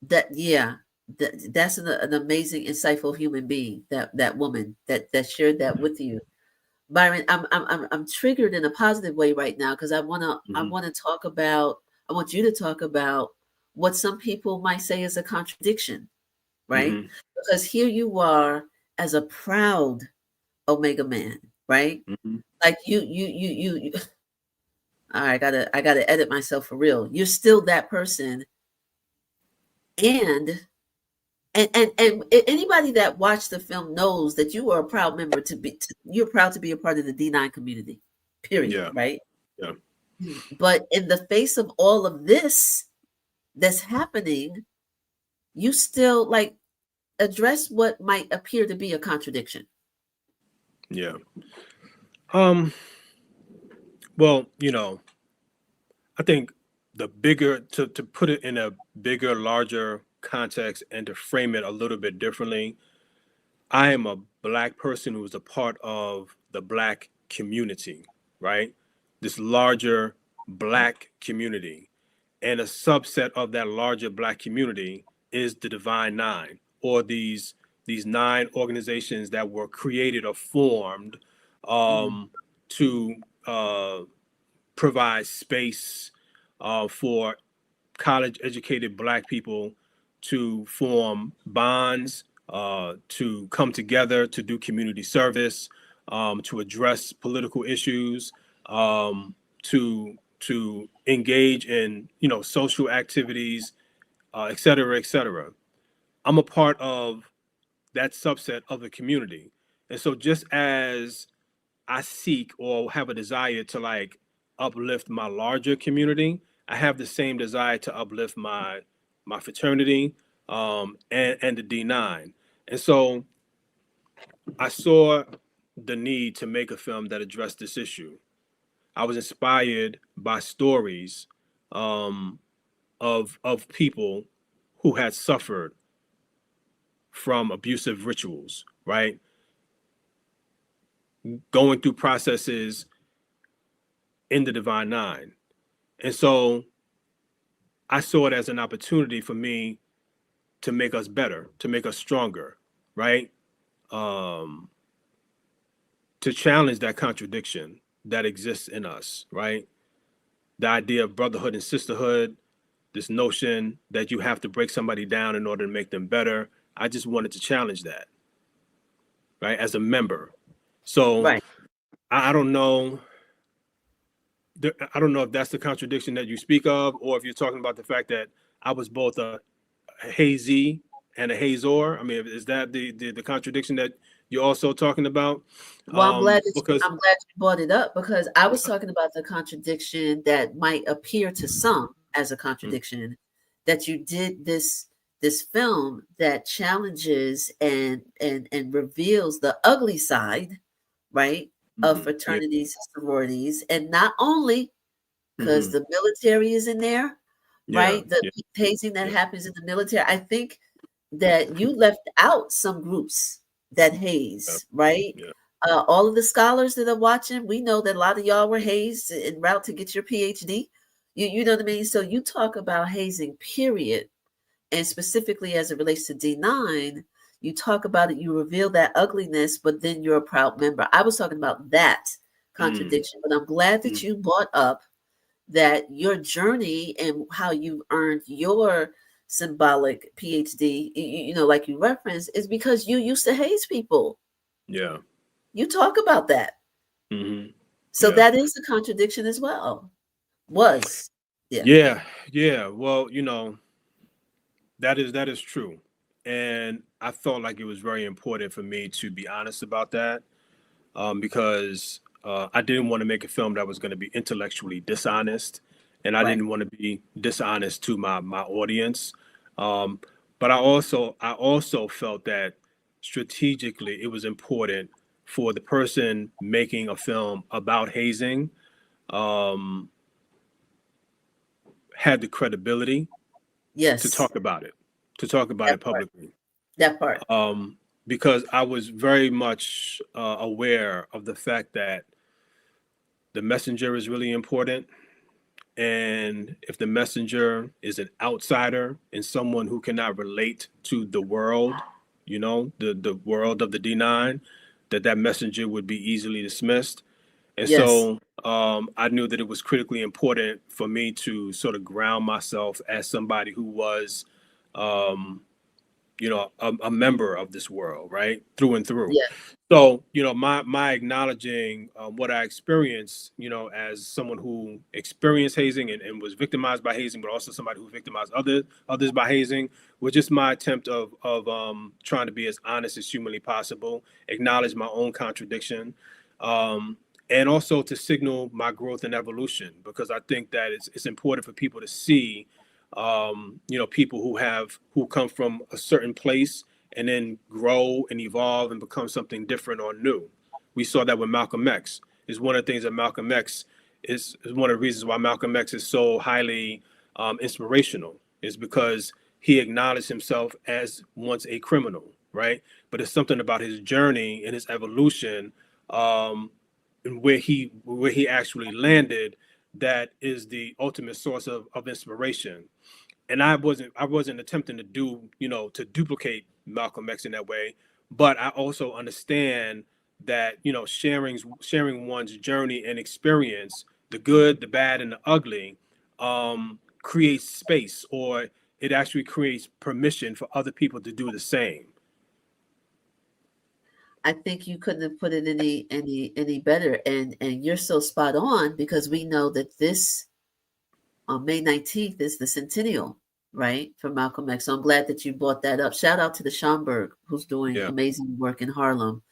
that's an amazing, insightful human being. That woman that shared that with you, Byron. I'm triggered in a positive way right now because I want to talk about. I want you to talk about what some people might say is a contradiction, right? Mm-hmm. Because here you are as a proud Omega man, right? Mm-hmm. Like you all right, I gotta edit myself for real. You're still that person, and and anybody that watched the film knows that you are a proud member you're proud to be a part of the D9 community. Period. Yeah. Right. Yeah. But in the face of all of this that's happening, you still like address what might appear to be a contradiction. Yeah. Well, I think the bigger to put it in a bigger, larger context and to frame it a little bit differently, I am a Black person who is a part of the Black community, right? This larger Black community. And a subset of that larger Black community is the Divine Nine, or these 9 organizations that were created or formed Mm, to provide space for college educated Black people to form bonds, to come together, to do community service, to address political issues, to engage in social activities, et cetera, et cetera. I'm a part of that subset of the community, and so just as I seek or have a desire to like uplift my larger community, I have the same desire to uplift my fraternity, and the D9. And so I saw the need to make a film that addressed this issue. I was inspired by stories of people who had suffered from abusive rituals, right? Going through processes in the Divine Nine. And so I saw it as an opportunity for me to make us better, to make us stronger, right? Um, to challenge that contradiction that exists in us, right? The idea of brotherhood and sisterhood, this notion that you have to break somebody down in order to make them better. I just wanted to challenge that, right? As a member. So right. I don't know. I don't know if that's the contradiction that you speak of, or if you're talking about the fact that I was both a hazy and a hazor. I mean, is that the contradiction that you're also talking about? Well, Because I'm glad you brought it up because I was talking about the contradiction that might appear to some as a contradiction that you did this film that challenges and reveals the ugly side, right, of yeah, fraternities and sororities, and not only because mm-hmm, the military is in there, yeah, right? The yeah, hazing that yeah, happens in the military. I think that you left out some groups that yeah, haze, right? yeah. All of the scholars that are watching, we know that a lot of y'all were hazed en route to get your PhD. You know what I mean? So you talk about hazing, period, and specifically as it relates to D9, you talk about it, you reveal that ugliness, but then you're a proud member. I was talking about that contradiction. But I'm glad that mm, you brought up that your journey and how you earned your symbolic PhD, like you referenced, is because you used to haze people. yeah. You talk about that. Hmm. So Yeah. that is a contradiction as well. Was. Yeah. Yeah. Yeah. Well, that is true. And I felt like it was very important for me to be honest about that, because I didn't want to make a film that was going to be intellectually dishonest, and I Right. didn't want to be dishonest to my audience. Um, but I also felt that strategically it was important for the person making a film about hazing, um, had the credibility to Yes. talk about it, to talk about That it part. publicly. That part. Because I was very much aware of the fact that the messenger is really important. And if the messenger is an outsider and someone who cannot relate to the world, the world of the D9, that messenger would be easily dismissed. And Yes. so I knew that it was critically important for me to sort of ground myself as somebody who was, um, a member of this world, right, through and through. Yeah. So, my acknowledging what I experienced, as someone who experienced hazing and was victimized by hazing, but also somebody who victimized others by hazing, was just my attempt of trying to be as honest as humanly possible, acknowledge my own contradiction, um, and also to signal my growth and evolution, because I think that it's important for people to see, people who come from a certain place and then grow and evolve and become something different or new. We saw that with Malcolm X. Is one of the things that Malcolm X is one of the reasons why Malcolm X is so highly inspirational, is because he acknowledged himself as once a criminal, right? But it's something about his journey and his evolution, um, and where he actually landed, that is the ultimate source of inspiration. And I wasn't attempting to duplicate Malcolm X in that way, but I also understand that sharing one's journey and experience, the good, the bad, and the ugly, creates space, or it actually creates permission for other people to do the same. I think you couldn't have put it any better. And you're so spot on, because we know that this on May 19th is the centennial, right, for Malcolm X. So I'm glad that you brought that up. Shout out to the Schomburg, who's doing Yeah. amazing work in Harlem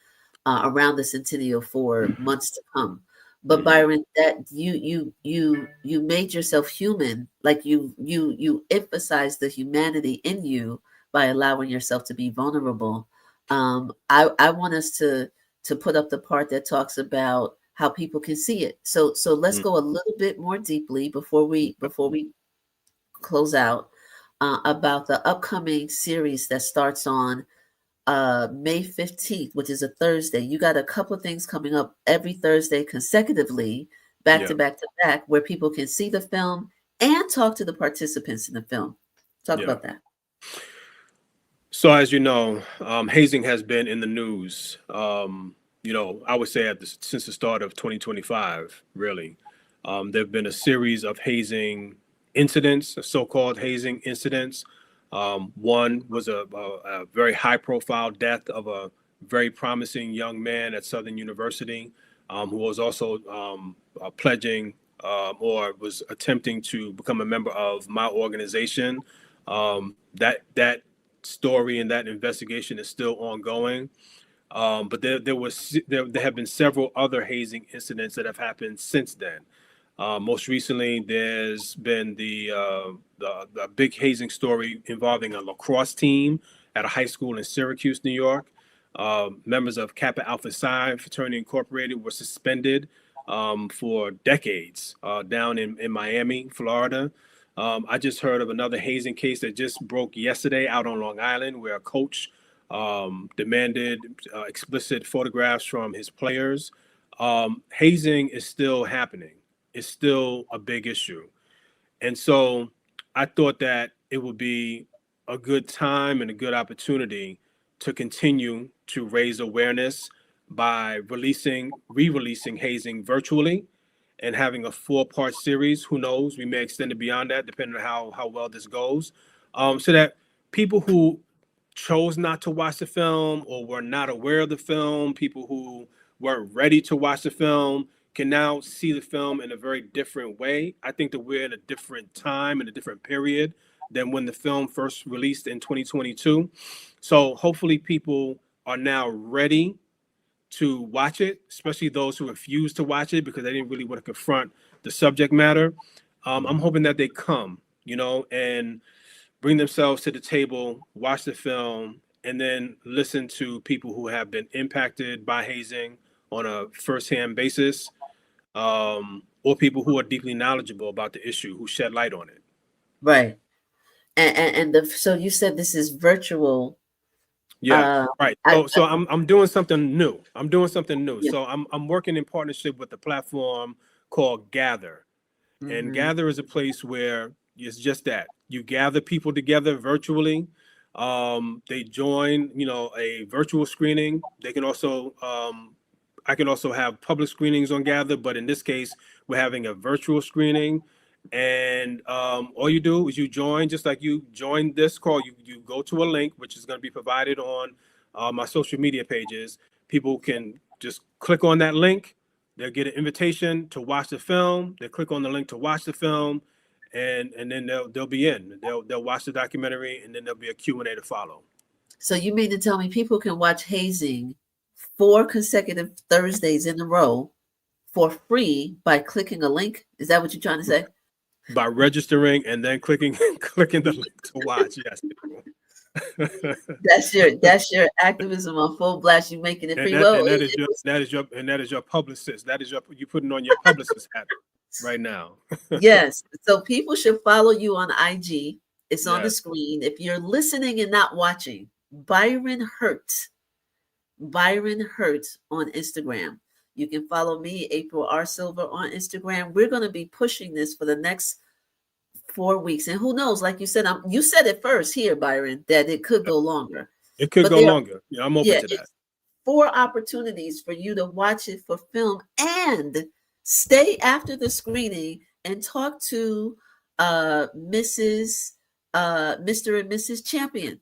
around the centennial for months to come. But Hmm. Byron, that you made yourself human, like you emphasized the humanity in you by allowing yourself to be vulnerable. I want us to put up the part that talks about how people can see it. So let's Hmm. go a little bit more deeply before we close out, about the upcoming series that starts on May 15th, which is a Thursday. You got a couple of things coming up every Thursday consecutively, back to Yeah. back to back, where people can see the film and talk to the participants in the film. Talk Yeah. about that. So as you know, hazing has been in the news. I would say since the start of 2025, really. There have been a series of hazing incidents, so-called hazing incidents. One was a very high-profile death of a very promising young man at Southern University, who was also pledging, or was attempting to become a member of my organization. That story and that investigation is still ongoing. But there have been several other hazing incidents that have happened since then. Most recently, there's been the big hazing story involving a lacrosse team at a high school in Syracuse, New York. Members of Kappa Alpha Psi Fraternity Incorporated were suspended for decades down in Miami, Florida. I just heard of another hazing case that just broke yesterday out on Long Island, where a coach demanded explicit photographs from his players. Hazing is still happening. It's still a big issue. And so I thought that it would be a good time and a good opportunity to continue to raise awareness, by re-releasing Hazing virtually and having a 4-part series. Who knows? We may extend it beyond that, depending on how well this goes. So that people who chose not to watch the film or were not aware of the film, people who weren't ready to watch the film, can now see the film in a very different way. I think that we're in a different time, in a different period than when the film first released in 2022. So hopefully people are now ready to watch it, especially those who refuse to watch it because they didn't really want to confront the subject matter. I'm hoping that they come, and bring themselves to the table, watch the film, and then listen to people who have been impacted by hazing on a firsthand basis, or people who are deeply knowledgeable about the issue, who shed light on it. Right. So you said this is virtual. Yeah, right. So I'm doing something new. Yeah. So I'm working in partnership with a platform called Gather. And Gather is a place where it's just that you gather people together virtually. They join, a virtual screening. They can also, I can also have public screenings on Gather, but in this case, we're having a virtual screening. And all you do is you join, just like you join this call. You go to a link, which is going to be provided on my social media pages. People can just click on that link. They'll get an invitation to watch the film. They click on the link to watch the film, and then they'll be in. They'll watch the documentary, and then there'll be a Q&A to follow. So you mean to tell me people can watch Hazing 4 consecutive Thursdays in a row for free by clicking a link? Is that what you're trying to say? By registering and then clicking the link to watch. Yes. That's your activism on full blast. You making it free. That is your publicist. You putting on your publicist hat right now. Yes. So people should follow you on IG. It's on the Yes. screen. If you're listening and not watching, BYRON HURT on Instagram. You can follow me, April R. Silver, on Instagram. We're going to be pushing this for the next 4 weeks. And who knows, like you said, you said it first here, BYRON, that it could go longer. It could go longer. Yeah, I'm open to that. 4 opportunities for you to watch it for film and stay after the screening and talk to Mr. and Mrs. Champion.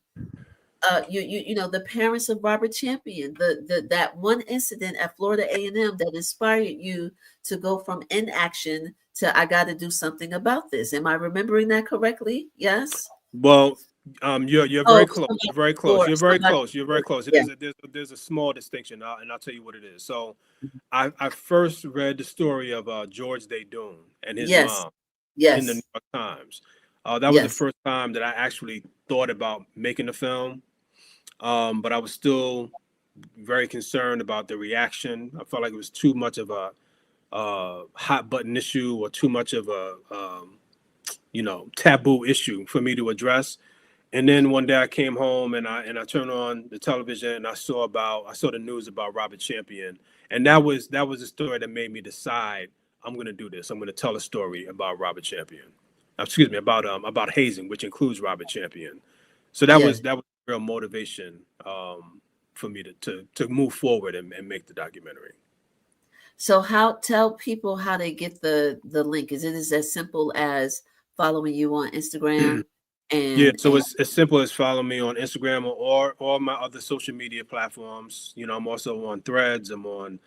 The parents of Robert Champion, that one incident at Florida A&M that inspired you to go from inaction to I got to do something about this. Am I remembering that correctly? Yes. Well, you're very close. You're very close. You're very close. You're very close. Yeah. There's a small distinction, and I'll tell you what it is. So, I first read the story of George Day Doon and his mom in the New York Times. That was the first time that I actually thought about making a film. But I was still very concerned about the reaction. I felt like it was too much of a hot button issue or too much of a taboo issue for me to address. And then one day I came home and I turned on the television and I saw the news about Robert Champion, and that was the story that made me decide I'm going to do this. I'm going to tell a story about Robert Champion. Excuse me, about hazing, which includes Robert Champion. So that was real motivation for me to move forward and make the documentary. So tell people how they get the link. Is it as simple as following you on Instagram? So it's as simple as follow me on Instagram or my other social media platforms. I'm also on Threads. I'm on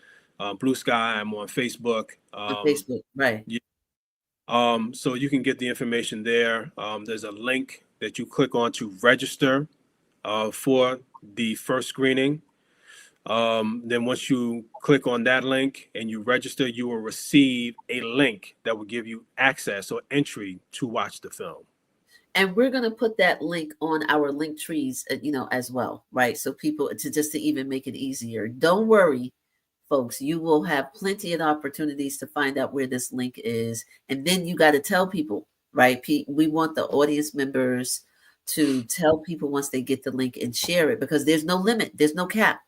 Blue Sky. I'm on Facebook. On Facebook, right? Yeah. So you can get the information there. There's a link that you click on to register for the first screening. Then once you click on that link and you register, you will receive a link that will give you access or entry to watch the film. And we're going to put that link on our link trees, as well, right? So people to even make it easier. Don't worry, folks, you will have plenty of opportunities to find out where this link is. And then you got to tell people, right? We want the audience members to tell people once they get the link and share it, because there's no limit. There's no cap,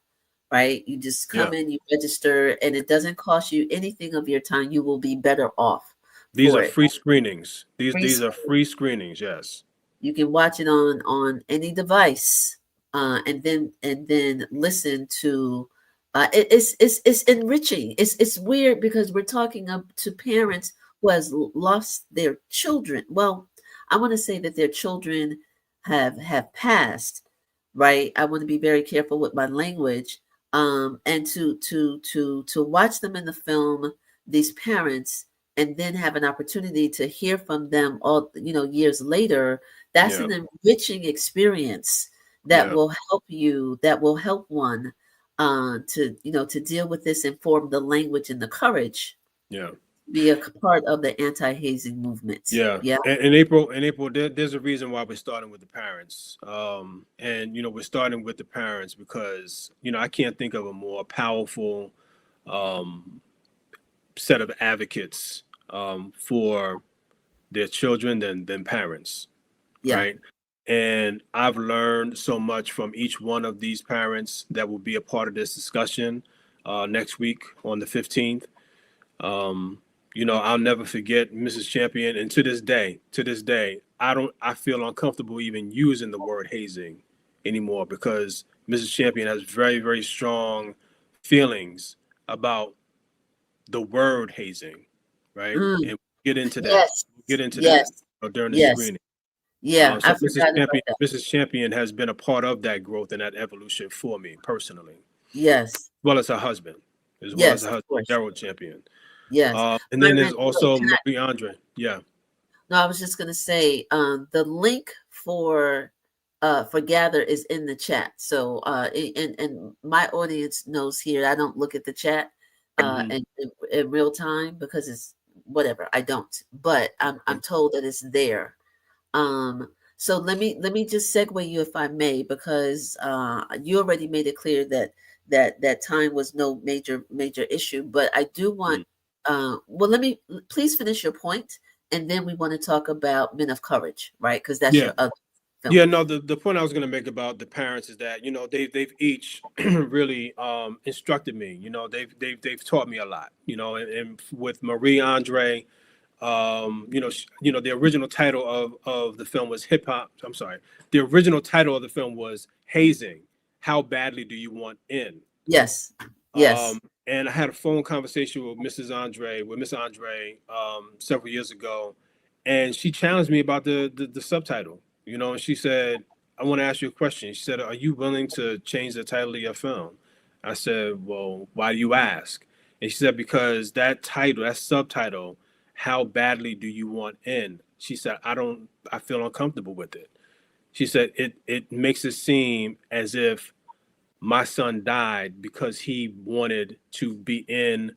right? You just come in, you register, and it doesn't cost you anything of your time. You will be better off. These are free screenings. These are free screenings. Yes. You can watch it on any device, and then listen to It's enriching. It's weird because we're talking up to parents who has lost their children. Well, I want to say that their children have passed, right? I want to be very careful with my language. And to watch them in the film, these parents, and then have an opportunity to hear from them all, years later. That's Yeah. an enriching experience that Yeah. will help you. That will help one to deal with this and form the language and the courage Yeah. to be a part of the anti-hazing movement. Yeah. Yeah. In April, there's a reason why we're starting with the parents. And we're starting with the parents because I can't think of a more powerful um, set of advocates for their children than parents, Yeah. right? And I've learned so much from each one of these parents that will be a part of this discussion next week on the 15th. Um, I'll never forget Mrs. Champion, and to this day, I feel uncomfortable even using the word hazing anymore because Mrs. Champion has very, very strong feelings about the word hazing, right? Mm, And we'll get into that. yes. We'll get into that Yes. during the Yes. screening. Yeah. So I forgot about that. Mrs. Champion has been a part of that growth and that evolution for me personally, Yes. well as her husband, as well as Yes. her Of husband, course. Gerald Champion. Yes. And then Myron, there's also can I? Marie Andre. Yeah. No, I was just gonna say, the link for Gather is in the chat. So and my audience knows here I don't look at the chat Hmm. in real time because it's whatever. I don't. But I'm told that it's there. So let me just segue you if I may, because you already made it clear that time was no major issue. But I do want well, please finish your point, and then we want to talk about Men of Courage, right? Because that's Yeah. your other film. Yeah, no, the point I was gonna make about the parents is that, they've each really instructed me. They've taught me a lot, and with Marie Andre, the original title of the film was Hip Hop. I'm sorry. The original title of the film was Hazing. How badly do you want in? Yes, yes, And I had a phone conversation with Miss Andre, several years ago, and she challenged me about the subtitle. And she said, "I want to ask you a question." She said, "Are you willing to change the title of your film?" I said, "Well, why do you ask?" And she said, "Because that title, that subtitle, how badly do you want in?" She said, "I don't. I feel uncomfortable with it." She said, "It makes it seem as if my son died because he wanted to be in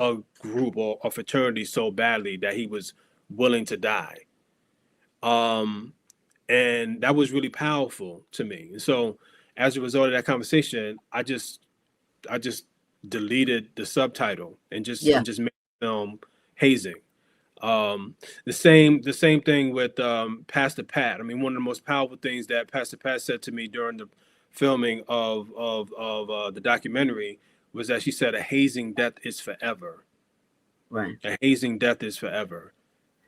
a group or a fraternity so badly that he was willing to die." Um, and that was really powerful to me. And so, as a result of that conversation, I just deleted the subtitle yeah, and just made the film Hazing. The same thing with Pastor Pat. I mean, one of the most powerful things that Pastor Pat said to me during the filming of the documentary was that she said, "A hazing death is forever. right, A hazing death is forever,"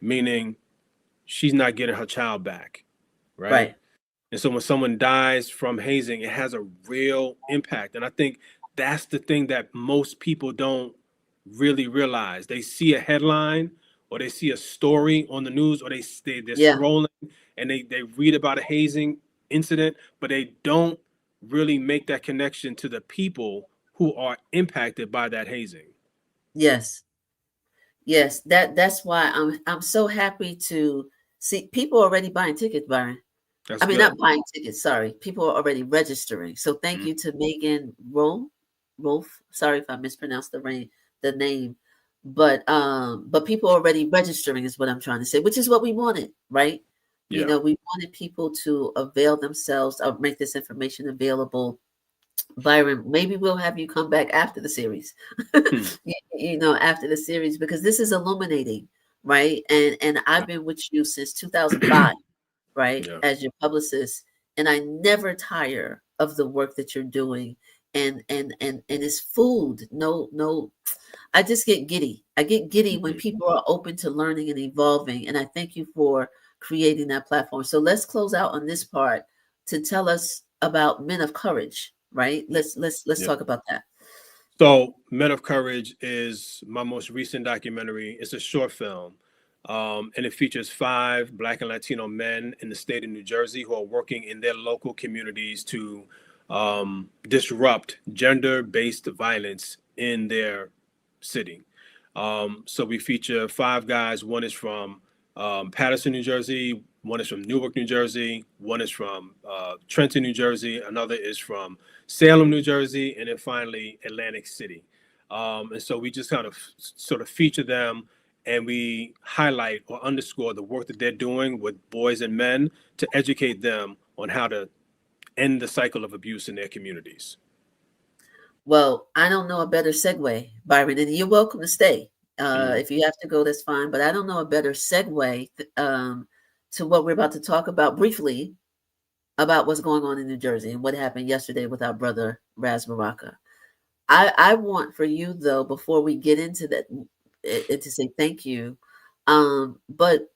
meaning she's not getting her child back, right? right, And so when someone dies from hazing, it has a real impact. And I think that's the thing that most people don't really realize. They see a headline or they see a story on the news or they're yeah, scrolling and they read about a hazing incident, but they don't really make that connection to the people who are impacted by that hazing. yes. Yes, that's why I'm so happy to see people already buying tickets, Byron. That's I mean, good. not buying tickets, sorry. People are already registering. So thank Mhm. you to Megan Rolf. Sorry if I mispronounced the name. But people already registering is what I'm trying to say, which is what we wanted, right? Yeah. We wanted people to avail themselves or make this information available. Byron, maybe we'll have you come back after the series. Hmm. After the series, because this is illuminating, right? And I've been with you since 2005, right, Yeah. as your publicist, and I never tire of the work that you're doing. And it's food. No, I just get giddy. I get giddy when Mhm. people are open to learning and evolving. And I thank you for creating that platform. So let's close out on this part to tell us about Men of Courage, right? Yeah. Let's Yeah. talk about that. So, Men of Courage is my most recent documentary. It's a short film, and it features 5 Black and Latino men in the state of New Jersey who are working in their local communities to disrupt gender-based violence in their city. So we feature 5 guys. One is from Paterson, New Jersey. One is from Newark, New Jersey. One is from Trenton, New Jersey. Another is from Salem, New Jersey. And then finally, Atlantic City. And so we just kind of sort of feature them, and we highlight or underscore the work that they're doing with boys and men to educate them on how to end the cycle of abuse in their communities. Well, I don't know a better segue, Byron, and you're welcome to stay. If you have to go, that's fine. But I don't know a better segue to what we're about to talk about briefly about what's going on in New Jersey and what happened yesterday with our brother Raz Baraka. I want for you, though, before we get into that, to say thank you. But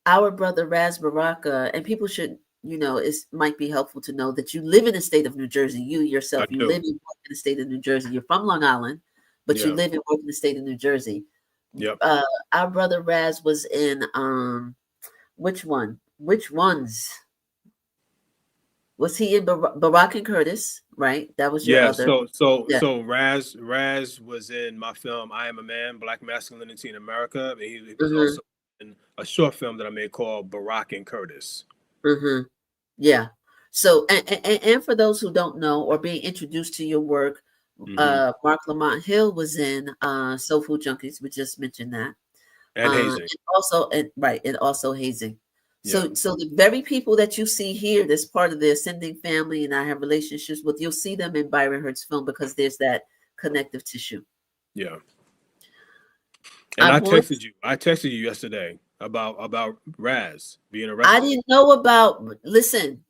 our brother Raz Baraka, and people should, it might be helpful to know that you live in the state of New Jersey. You yourself, you live and work in the state of New Jersey. You're from Long Island, but you live and work in the state of New Jersey. Yep. Our brother Raz was in which one? Which ones? Was he in Barack and Curtis? Right, that was your other. So Raz was in my film I Am a Man, Black Masculinity in America. He was also in a short film that I made called Barack and Curtis. Yeah. So and for those who don't know or being introduced to your work, Marc Lamont Hill was in Food Junkies. We just mentioned that. And Hazing. And also Hazing. So the very people that you see here, that's part of the Ascending family and I have relationships with, you'll see them in BYRON HURT's film because there's that connective tissue. Yeah. And I texted you yesterday about Raz being arrested. I didn't know about. Listen.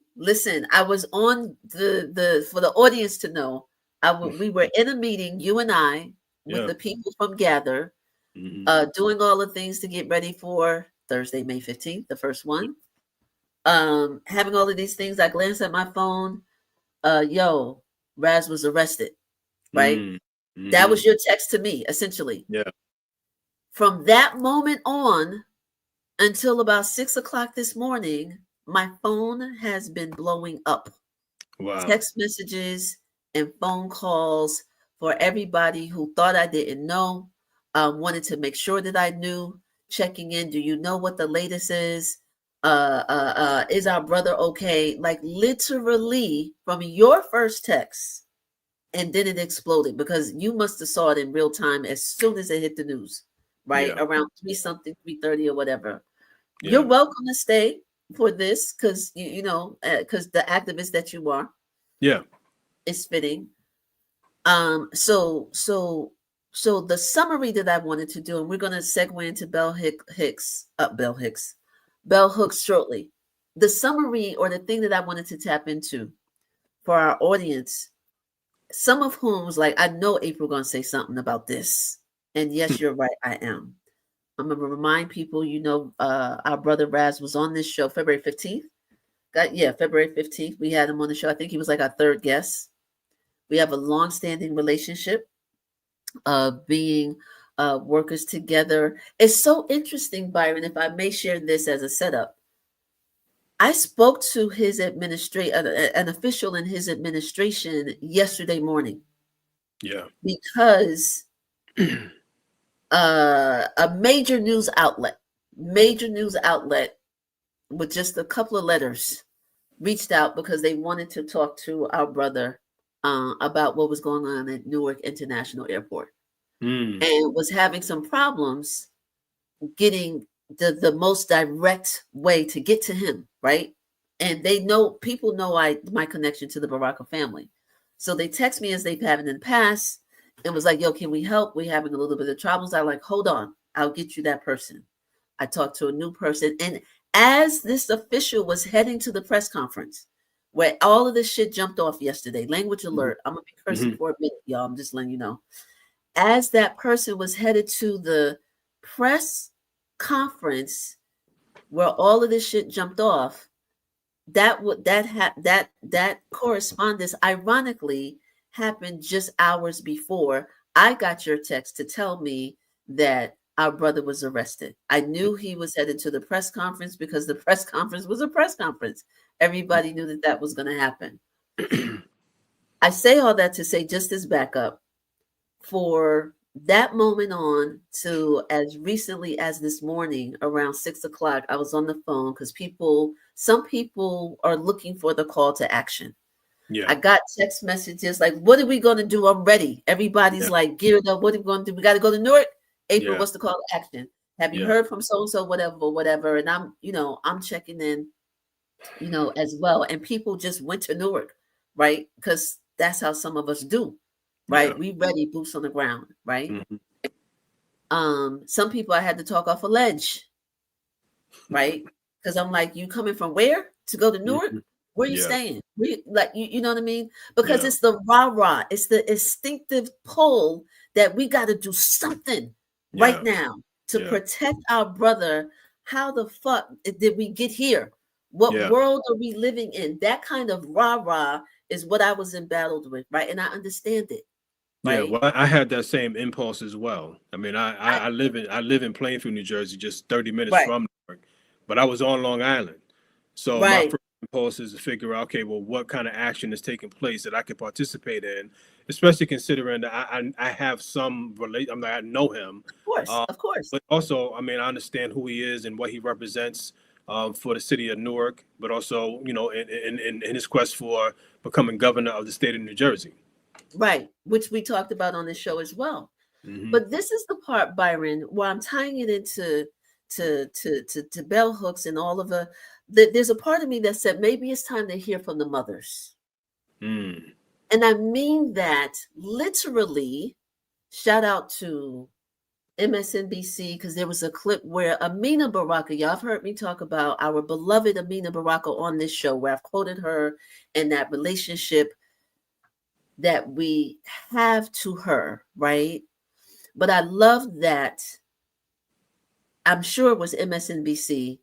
I was on the for the audience to know. We were in a meeting, you and I, with the people from Gather, doing all the things to get ready for Thursday, May 15th, the first one. Having all of these things, I glanced at my phone. Raz was arrested, right? That was your text to me, essentially. Yeah. From that moment on until about 6 o'clock this morning, my phone has been blowing up. Wow. Text messages and phone calls for everybody who thought I didn't know, wanted to make sure that I knew, checking in. Do you know what the latest is? Is our brother okay? Like literally from your first text, and then it exploded because you must have saw it in real time as soon as it hit the news, right? Yeah. Around 3:30 or whatever. Yeah. You're welcome to stay for this because because the activist that you are, is fitting. So the summary that I wanted to do, and we're going to segue into Bell Hooks shortly. The summary or the thing that I wanted to tap into for our audience, some of whom was like, I know April going to say something about this. And yes, you're right, I am. I'm going to remind people, our brother Raz was on this show February 15th. February 15th. We had him on the show. I think he was like our third guest. We have a long-standing relationship of being workers together. It's so interesting, Byron, if I may share this as a setup. I spoke to his an official in his administration yesterday morning. Yeah. Because a major news outlet with just a couple of letters reached out because they wanted to talk to our brother about what was going on at Newark International Airport. And was having some problems getting the most direct way to get to him, right? And people know my connection to the Baraka family. So they text me as they've had in the past and was like, yo, can we help? We're having a little bit of troubles. I'm like, hold on, I'll get you that person. I talked to a new person. And as this official was heading to the press conference, where all of this shit jumped off yesterday, language alert, I'm going to be cursing for a minute, y'all. I'm just letting you know. As that person was headed to the press conference where all of this shit jumped off, that correspondence ironically happened just hours before I got your text to tell me that our brother was arrested. I knew he was headed to the press conference because the press conference was a press conference. Everybody knew that that was going to happen. I say all that to say, just as backup, for that moment on to as recently as this morning around 6 o'clock, I was on the phone because some people are looking for the call to action. Yeah. I got text messages like, what are we going to do? I'm ready. Everybody's Yeah. like geared up. What are we going to do? We got to go to Newark. April, Yeah. what's the call to action? Have you Yeah. heard from so-and-so, whatever? And I'm checking in, as well. And people just went to Newark, right? Because that's how some of us do, right? Yeah. We ready, boots on the ground, right? Mhm. Some people I had to talk off a ledge, right? Because I'm like, you coming from where to go to Newark? Mhm. Where you Yeah. staying? You know what I mean? Because Yeah. it's the rah-rah, it's the instinctive pull that we got to do something right Yeah. now to Yeah. protect our brother. How the fuck did we get here? What Yeah. world are we living in? That kind of rah-rah is what I was embattled with, right? And I understand it, Yeah, right? well, I had that same impulse as well. I mean, I, I live in Plainfield, New Jersey, just 30 minutes right, from New York, but I was on Long Island. So my right, first impulse is to figure out, okay, well, what kind of action is taking place that I could participate in, especially considering that I have some relate. I mean, I know him, uh, of course, but also, I mean, I understand who he is and what he represents for the city of Newark, but also, in his quest for becoming governor of the state of New Jersey. right, which we talked about on this show as well. Hmm. But this is the part, Byron, where I'm tying it into to bell hooks and all of there's a part of me that said maybe it's time to hear from the mothers. Mm. And I mean that literally. Shout out to MSNBC because there was a clip where Amina Baraka, y'all have heard me talk about our beloved Amina Baraka on this show, where I've quoted her and that relationship that we have to her, right? But I love that. I'm sure it was MSNBC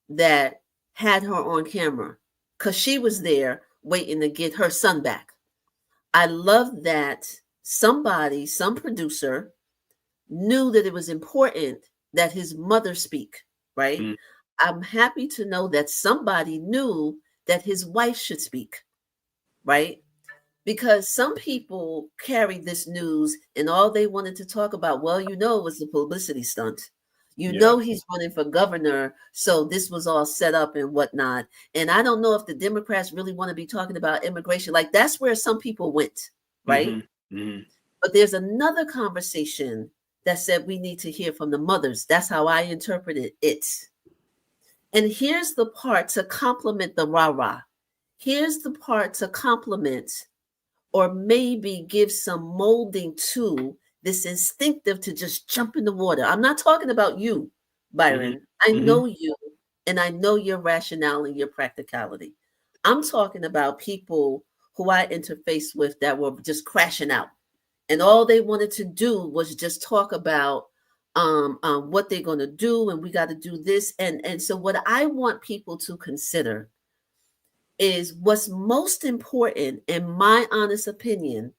that had her on camera because she was there waiting to get her son back. I love that some producer knew that it was important that his mother speak, right? Mm. I'm happy to know that somebody knew that his wife should speak, right? Because some people carried this news and all they wanted to talk about, well, it was a publicity stunt. Yeah. He's running for governor, so this was all set up and whatnot. And I don't know if the Democrats really want to be talking about immigration. Like that's where some people went, right? Hmm. Hmm. But there's another conversation that said we need to hear from the mothers. That's how I interpreted it. And here's the part to complement the rah-rah. Here's the part to complement or maybe give some molding to this instinctive to just jump in the water. I'm not talking about you, Hmm. Byron. I Hmm. know you and I know your rationale and your practicality. I'm talking about people who I interfaced with that were just crashing out. And all they wanted to do was just talk about what they're going to do. And we got to do this. And so what I want people to consider is what's most important, in my honest opinion,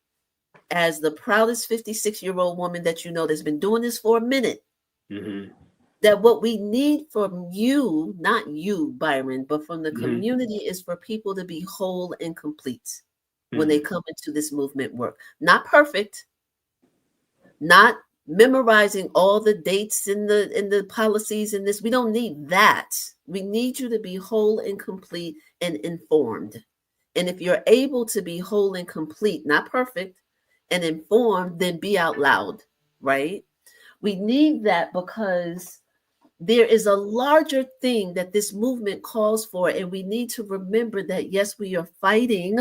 as the proudest 56-year-old woman that that's been doing this for a minute, Hmm. that what we need from you, not you, Byron, but from the Hmm. community is for people to be whole and complete when they Hmm. come into this movement work. Not perfect, not memorizing all the dates in the policies in this. We don't need that. We need you to be whole and complete and informed. And if you're able to be whole and complete, not perfect, and informed, then be out loud, right? We need that because there is a larger thing that this movement calls for. And we need to remember that, yes, we are fighting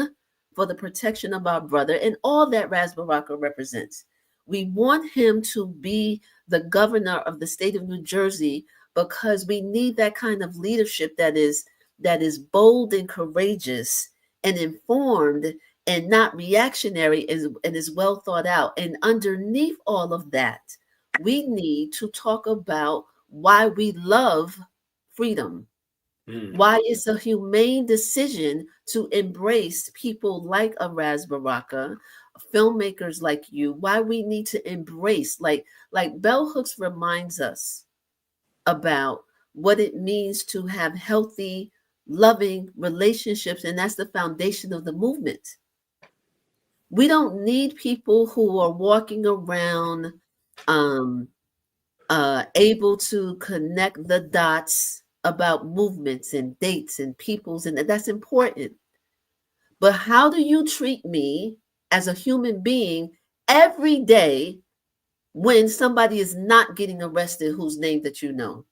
for the protection of our brother and all that Ras Baraka represents. We want him to be the governor of the state of New Jersey because we need that kind of leadership that is bold and courageous and informed and not reactionary and is well thought out. And underneath all of that, we need to talk about why we love freedom, Hmm. why it's a humane decision to embrace people like a Ras Baraka, filmmakers like you, why we need to embrace, like Bell Hooks reminds us about what it means to have healthy, loving relationships, and that's the foundation of the movement. We don't need people who are walking around um, able to connect the dots about movements and dates and peoples, and that's important. But how do you treat me as a human being every day when somebody is not getting arrested whose name that you know?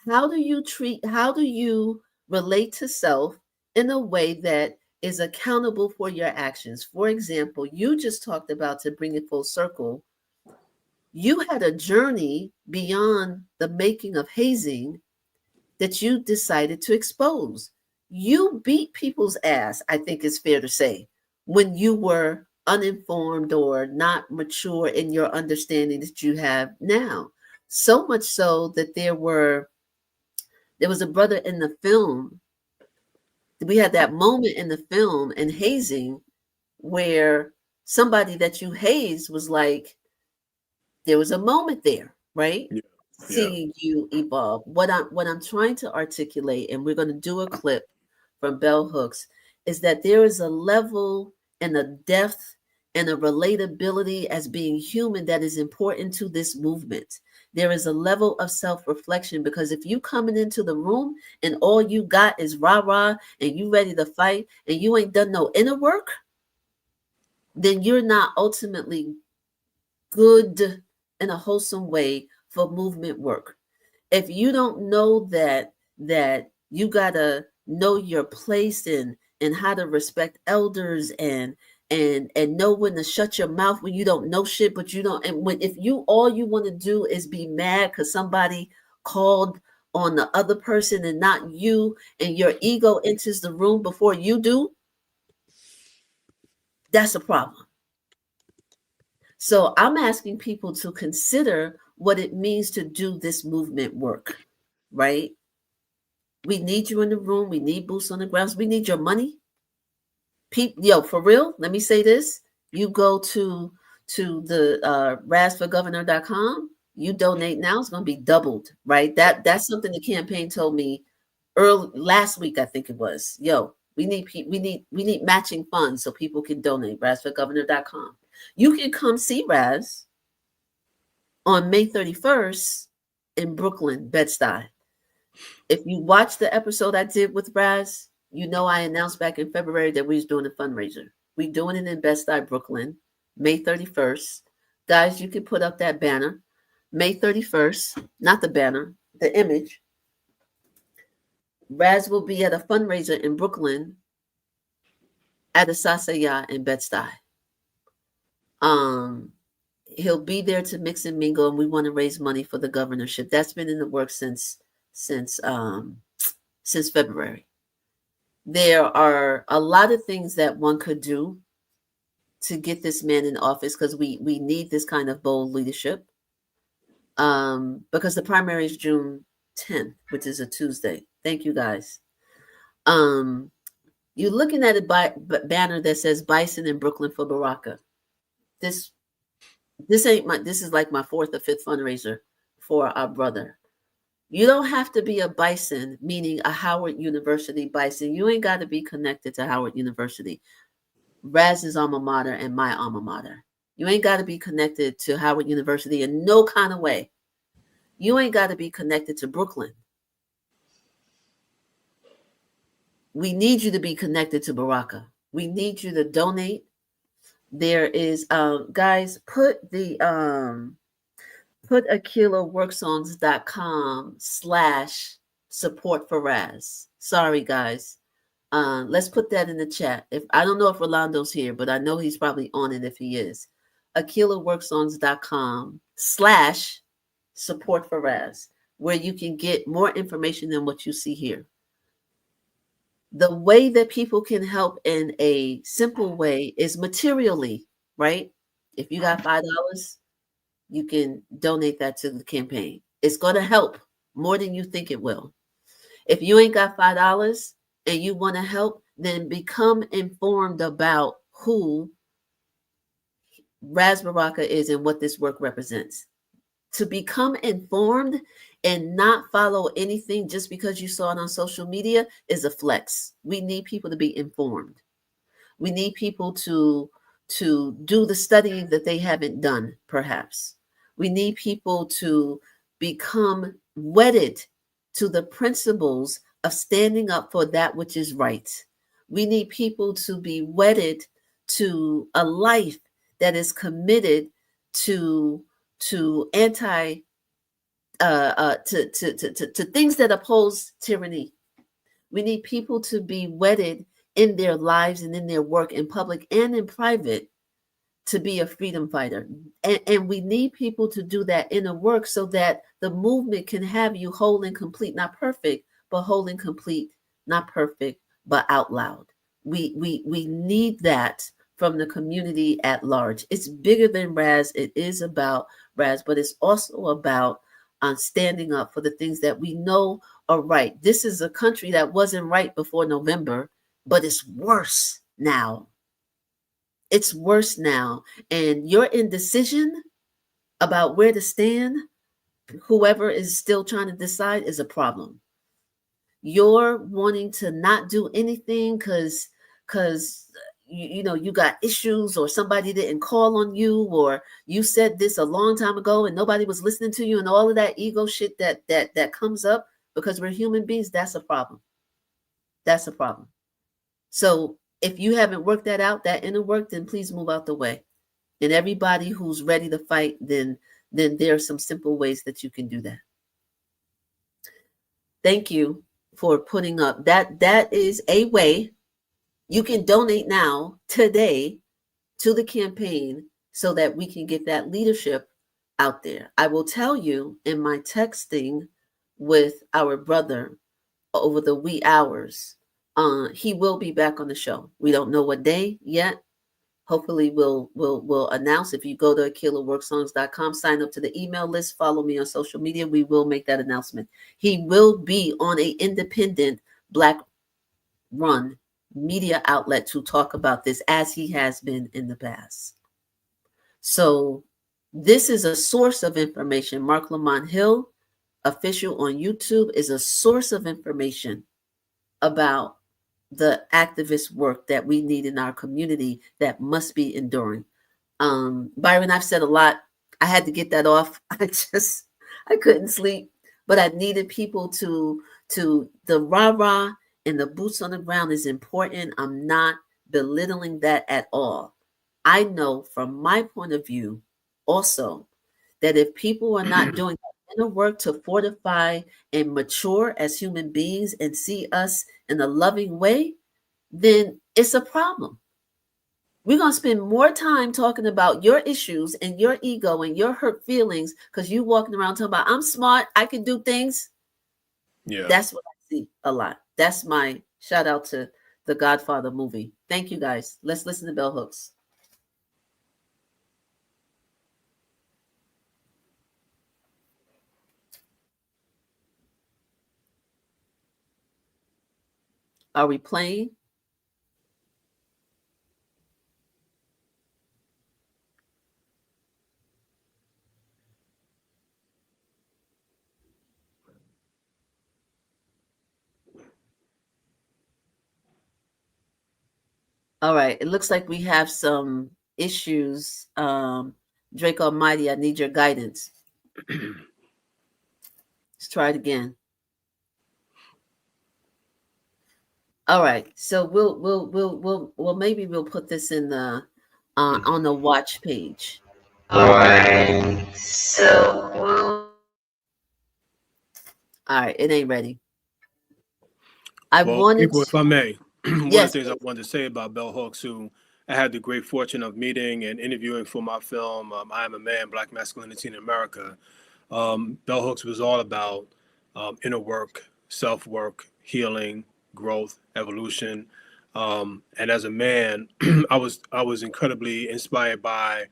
How do you relate to self in a way that is accountable for your actions? For example, you just talked about, to bring it full circle, you had a journey beyond the making of hazing that you decided to expose. You beat people's ass, I think it's fair to say, when you were uninformed or not mature in your understanding that you have now. So much so that there was a brother in the film. We had that moment in the film in hazing where somebody that you hazed was like, there was a moment there, right? Yeah. Yeah. Seeing you evolve. What I'm trying to articulate, and we're going to do a clip from Bell Hooks, is that there is a level and a depth and a relatability as being human that is important to this movement. There is a level of self-reflection, because if you coming into the room and all you got is rah-rah and you ready to fight and you ain't done no inner work, then you're not ultimately good in a wholesome way for movement work. If you don't know that you gotta know your place and how to respect elders and know when to shut your mouth when you don't know shit, but you don't, and when, if you all you want to do is be mad because somebody called on the other person and not you, and your ego enters the room before you do, that's a problem. So I'm asking people to consider what it means to do this movement work, right? We need you in the room. We need boots on the grounds. We need your money. Yo, for real, let me say this. You go to the razforgovernor.com, you donate now, it's going to be doubled, right? That's something the campaign told me early last week, I think it was. Yo, we need matching funds so people can donate. razforgovernor.com. You can come see Raz on May 31st in Brooklyn, Bed-Stuy. If you watch the episode I did with Raz, you know I announced back in February that we was doing a fundraiser. We doing it in Bed-Stuy, Brooklyn, May 31st. Guys, you can put up that banner. May 31st, not the banner, the image. Raz will be at a fundraiser in Brooklyn at a Sasaya in Bed-Stuy. He'll be there to mix and mingle, and we want to raise money for the governorship. That's been in the works since February. There are a lot of things that one could do to get this man in office, because we need this kind of bold leadership. Because the primary is June 10th, which is a Tuesday. Thank you, guys. You're looking at a banner that says Bison in Brooklyn for Baraka. This is like my fourth or fifth fundraiser for our brother. You don't have to be a Bison, meaning a Howard University Bison. You ain't got to be connected to Howard University. Raz's alma mater and my alma mater. You ain't got to be connected to Howard University in no kind of way. You ain't got to be connected to Brooklyn. We need you to be connected to Baraka. We need you to donate. There is, guys, put AquilaWorksongs.com/support for Raz. Sorry, guys. Let's put that in the chat. If I don't know if Rolando's here, but I know he's probably on it if he is. AquilaWorksongs.com/support for Raz, where you can get more information than what you see here. The way that people can help in a simple way is materially, right? If you got $5, you can donate that to the campaign. It's going to help more than you think it will. If you ain't got $5 and you want to help, then become informed about who Raz Baraka is and what this work represents. To become informed and not follow anything just because you saw it on social media is a flex. We need people to be informed. We need people to do the studying that they haven't done, perhaps. We need people to become wedded to the principles of standing up for that which is right. We need people to be wedded to a life that is committed to anti to things that oppose tyranny. We need people to be wedded in their lives and in their work in public and in private to be a freedom fighter. And we need people to do that inner work so that the movement can have you whole and complete, not perfect, but whole and complete, not perfect, but out loud. We need that from the community at large. It's bigger than Raz. It is about Raz, but it's also about standing up for the things that we know are right. This is a country that wasn't right before November, but it's worse now. It's worse now. And your indecision about where to stand, whoever is still trying to decide, is a problem. You're wanting to not do anything because you know you got issues, or somebody didn't call on you, or you said this a long time ago and nobody was listening to you, and all of that ego shit that comes up because we're human beings. That's a problem. That's a problem. So if you haven't worked that out, that inner work, then please move out the way. And everybody who's ready to fight, then there are some simple ways that you can do that. Thank you for putting up that. That is a way you can donate now, today, to the campaign so that we can get that leadership out there. I will tell you, in my texting with our brother over the wee hours, he will be back on the show. We don't know what day yet. Hopefully we'll announce. If you go to AkilaWorksongs.com, sign up to the email list, follow me on social media, we will make that announcement. He will be on an independent Black run media outlet to talk about this, as he has been in the past. So this is a source of information. Marc Lamont Hill official on YouTube is a source of information about the activist work that we need in our community that must be enduring. Byron, I've said a lot. I had to get that off. I couldn't sleep, but I needed people to the rah-rah and the boots on the ground is important. I'm not belittling that at all. I know from my point of view also that if people are not doing inner work to fortify and mature as human beings and see us in a loving way, then it's a problem. We're going to spend more time talking about your issues and your ego and your hurt feelings because you walking around talking about, I'm smart, I can do things. Yeah. That's what I see a lot. That's my shout out to the Godfather movie. Thank you, guys. Let's listen to bell hooks. Are we playing? All right. It looks like we have some issues. Drake Almighty, I need your guidance. Let's try it again. All right. So we'll maybe we'll put this in the on the watch page. All right. So all right, it ain't ready. Well, April, if I may, one yes, of the things I wanted to say about Bell Hooks, who I had the great fortune of meeting and interviewing for my film, I Am a Man, Black Masculinity in America. Bell Hooks was all about inner work, self-work, healing, growth, evolution. And as a man, I was incredibly inspired by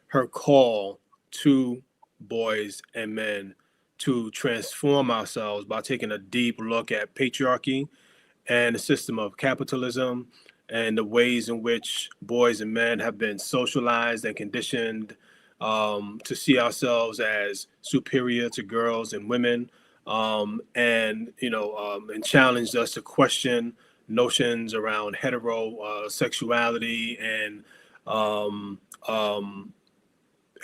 her call to boys and men to transform ourselves by taking a deep look at patriarchy and the system of capitalism and the ways in which boys and men have been socialized and conditioned to see ourselves as superior to girls and women, and challenged us to question notions around heterosexuality and um, um,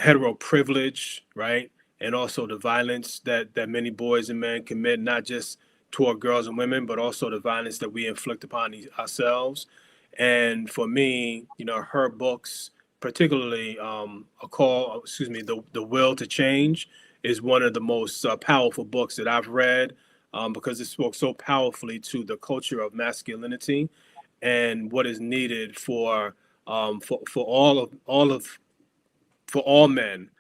hetero privilege, right? And also the violence that many boys and men commit, not just toward girls and women, but also the violence that we inflict upon ourselves. And for me, her books, particularly the Will to Change, is one of the most powerful books that I've read, because it spoke so powerfully to the culture of masculinity and what is needed for all men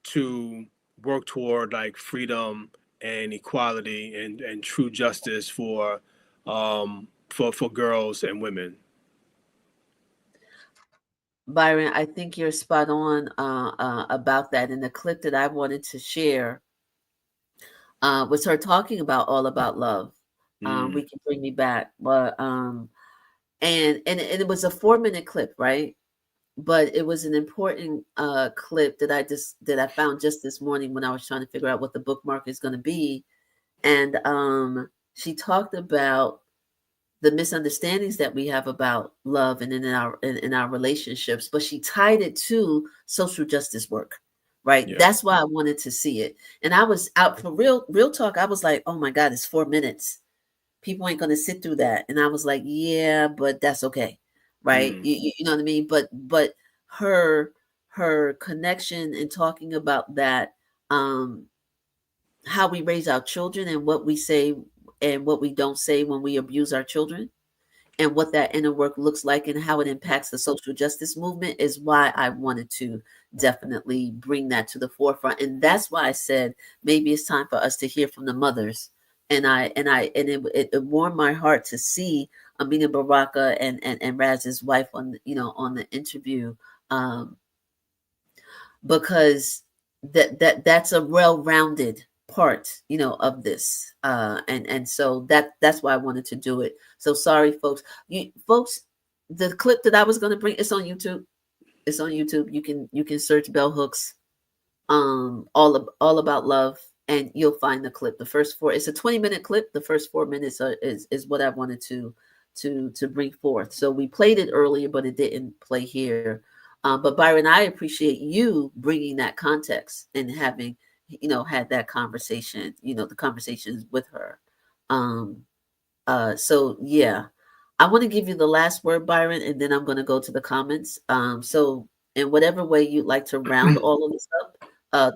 to work toward like freedom and equality and true justice for girls and women. Byron, I think you're spot on about that. And the clip that I wanted to share was her talking about all about love. We Mm. can bring me back, but and it was a 4 minute clip, right? But it was an important clip that I found just this morning when I was trying to figure out what the bookmark is going to be, and she talked about the misunderstandings that we have about love and in our relationships, but she tied it to social justice work, right? Yeah. That's why I wanted to see it. And I was out for real talk. I was like, oh my God, it's 4 minutes. People ain't gonna sit through that. And I was like, yeah, but that's okay. Right. Mm. You know what I mean? But her her connection and talking about that, um, how we raise our children and what we say and what we don't say when we abuse our children, and what that inner work looks like and how it impacts the social justice movement is why I wanted to definitely bring that to the forefront. And that's why I said maybe it's time for us to hear from the mothers. And it warmed my heart to see Amina Baraka and Raz's wife on the interview, um, because that's a well-rounded part of this, and so that's why I wanted to do it. So sorry folks, the clip that I was going to bring, it's on YouTube. You can search bell hooks, all about love, and you'll find the clip. The first four, it's a 20-minute clip. The first 4 minutes is what I wanted to bring forth. So we played it earlier, but it didn't play here. But Byron, I appreciate you bringing that context and having had that conversation, the conversations with her. um so yeah, I want to give you the last word, Byron, and then I'm going to go to the comments. So in whatever way you'd like to round all of this up,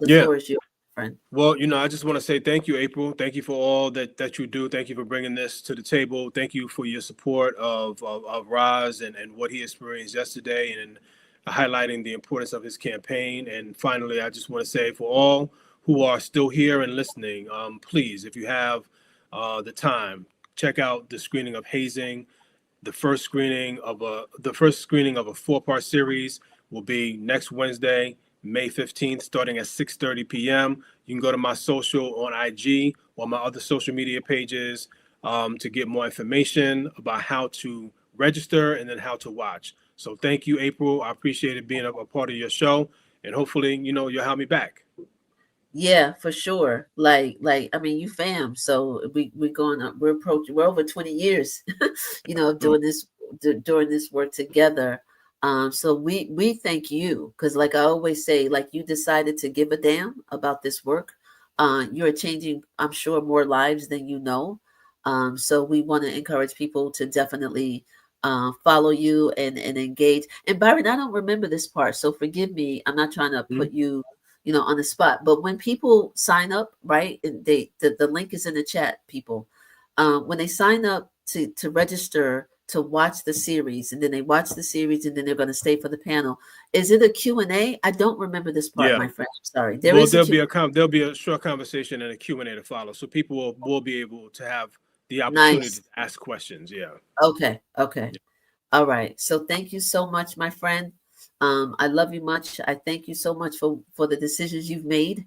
the Yeah. floor is yours, friend. Well, I just want to say thank you, April. Thank you for all that you do. Thank you for bringing this to the table. Thank you for your support of Roz and what he experienced yesterday, and highlighting the importance of his campaign. And finally, I just want to say for all who are still here and listening, please, if you have the time, check out the screening of Hazing. The first screening of a 4-part series will be next Wednesday, May 15th, starting at 6:30 p.m. You can go to my social on IG or my other social media pages to get more information about how to register and then how to watch. So thank you, April. I appreciate it being a part of your show, and hopefully, you'll have me back. Yeah, for sure. Like I mean, you fam. So we're going up. We're over 20 years, of Mm. doing this work together. So we thank you, because like I always say, like you decided to give a damn about this work. You're changing, I'm sure, more lives than you know. So we want to encourage people to definitely follow you and engage. And Byron, I don't remember this part, so forgive me. I'm not trying to Mm. put you on the spot. But when people sign up, right, and the link is in the chat, people, when they sign up to register to watch the series, and then they watch the series, and then they're going to stay for the panel. Is it a Q&A? I don't remember this part, Yeah. my friend. I'm sorry. There Well, is a Q. there'll be a short conversation and a Q&A to follow, so people will be able to have the opportunity Nice. to ask questions. Yeah. Okay. Okay. All right. So thank you so much, my friend. I love you much. I thank you so much for the decisions you've made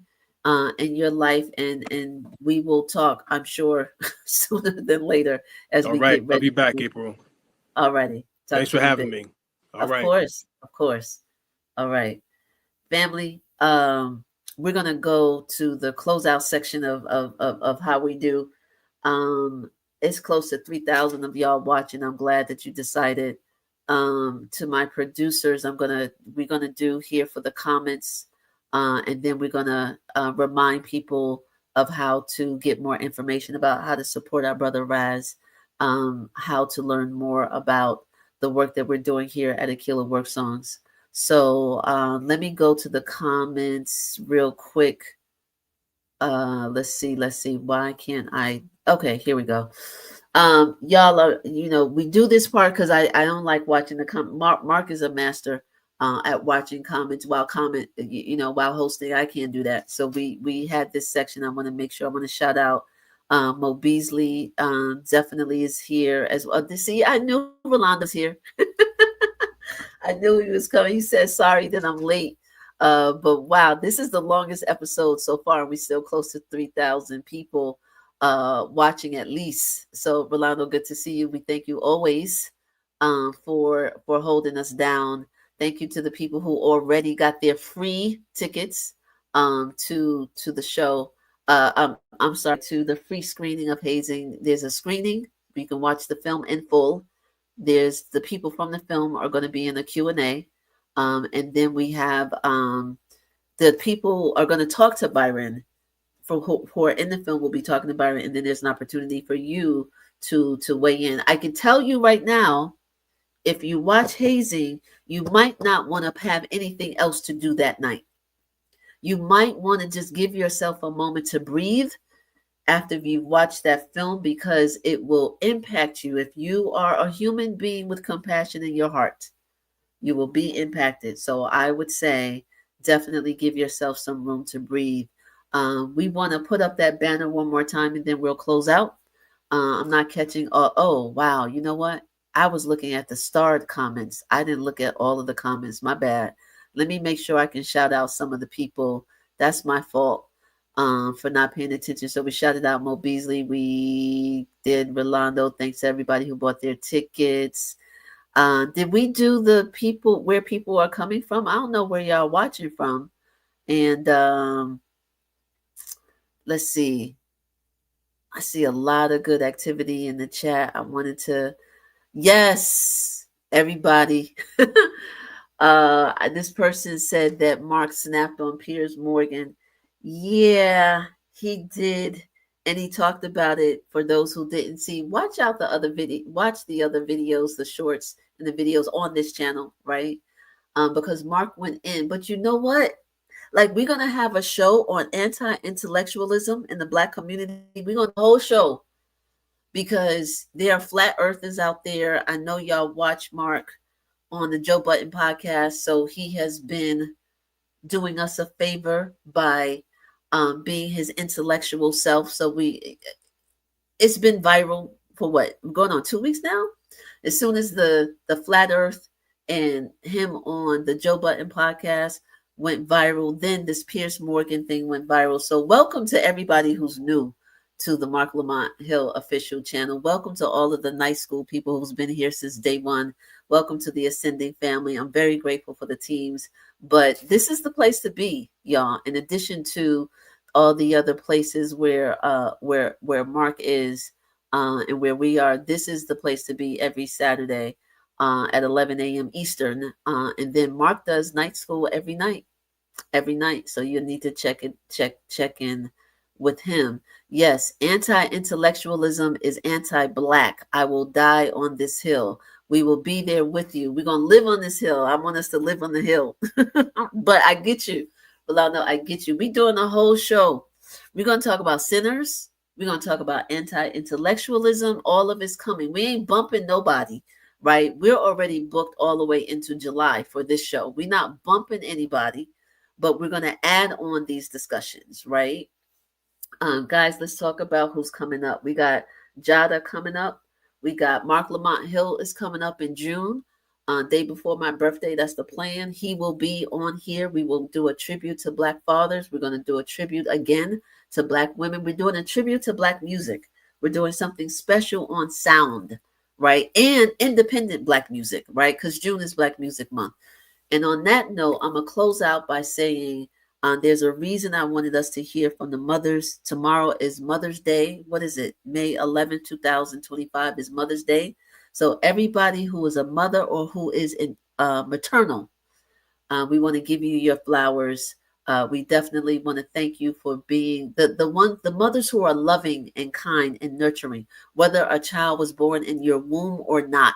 in your life, and we will talk, I'm sure, sooner than later as All we right. get I'll ready be to back, move. April. All righty. Talk Thanks to for you in a having bit. me. All Of right. course. Of course. All right. Family, we're gonna go to the closeout section of how we do. Um, it's close to 3,000 of y'all watching. I'm glad that you decided. To my producers, we're gonna do here for the comments, and then we're gonna remind people of how to get more information about how to support our brother Raz, how to learn more about the work that we're doing here at Aquila Work Songs. So let me go to the comments real quick. Let's see. Why can't I? Okay, here we go. Y'all are, we do this part because I don't like watching the Mark is a master at watching comments while while hosting. I can't do that. So we had this section. I want to make sure I want to shout out Mo Beasley. Definitely is here as well. See, I knew Rolando was here. I knew he was coming. He said, sorry that I'm late. But wow, this is the longest episode so far. We're still close to 3,000 people watching at least. So Rolando, good to see you. We thank you always for holding us down. Thank you to the people who already got their free tickets to the show. I'm sorry, to the free screening of Hazing. There's a screening. You can watch the film in full. There's the people from the film are going to be in the Q&A. And then we have the people are going to talk to Byron who are in the film will be talking to Byron. And then there's an opportunity for you to weigh in. I can tell you right now, if you watch Hazing, you might not want to have anything else to do that night. You might want to just give yourself a moment to breathe after you've watched that film, because it will impact you. If you are a human being with compassion in your heart, you will be impacted. So I would say definitely give yourself some room to breathe. We want to put up that banner one more time and then we'll close out. I'm not catching. Oh, wow. You know what? I was looking at the starred comments. I didn't look at all of the comments. My bad. Let me make sure I can shout out some of the people. That's my fault for not paying attention. So we shouted out Mo Beasley. We did Rolando. Thanks to everybody who bought their tickets. Did we do the people where people are coming from? I don't know where y'all watching from. And let's see. I see a lot of good activity in the chat. I wanted to, yes, everybody. This person said that Marc snapped on Piers Morgan. Yeah, he did. And he talked about it. For those who didn't see, watch out the other video, watch the other videos, the shorts and the videos on this channel, right? Because Marc went in. But you know what? Like, we're gonna have a show on anti-intellectualism in the Black community. We're gonna whole show because there are flat earthers out there. I know y'all watch Marc on the Joe Button podcast, so he has been doing us a favor by being his intellectual self. So it's been viral for what, going on 2 weeks now. As soon as the flat earth and him on the Joe Button podcast went viral, then this Piers Morgan thing went viral. So welcome to everybody who's new to the Marc Lamont Hill official channel. Welcome to all of the night school people who's been here since day one. Welcome to the Ascending family. I'm very grateful for the teams, but this is the place to be, y'all. In addition to all the other places where Marc is and where we are, this is the place to be every Saturday at 11 a.m. Eastern. And then Marc does night school every night. So you need to check in with him. Yes, anti-intellectualism is anti-Black. I will die on this hill. We will be there with you. We're going to live on this hill. I want us to live on the hill. But I get you. Rolando, I get you. We're doing a whole show. We're going to talk about sinners. We're going to talk about anti-intellectualism. All of it's coming. We ain't bumping nobody, right? We're already booked all the way into July for this show. We're not bumping anybody, but we're going to add on these discussions, right? Guys, let's talk about who's coming up. We got Jada coming up. We got Marc Lamont Hill is coming up in June, day before my birthday. That's the plan. He will be on here. We will do a tribute to Black fathers. We're going to do a tribute again to Black women. We're doing a tribute to Black music. We're doing something special on sound. right? And independent Black music, right? Because June is Black Music Month. And on that note, I'm going to close out by saying there's a reason I wanted us to hear from the mothers. Tomorrow is Mother's Day. What is it? May 11th, 2025 is Mother's Day. So everybody who is a mother or who is in maternal, we want to give you your flowers. We definitely want to thank you for being the mothers who are loving and kind and nurturing, whether a child was born in your womb or not.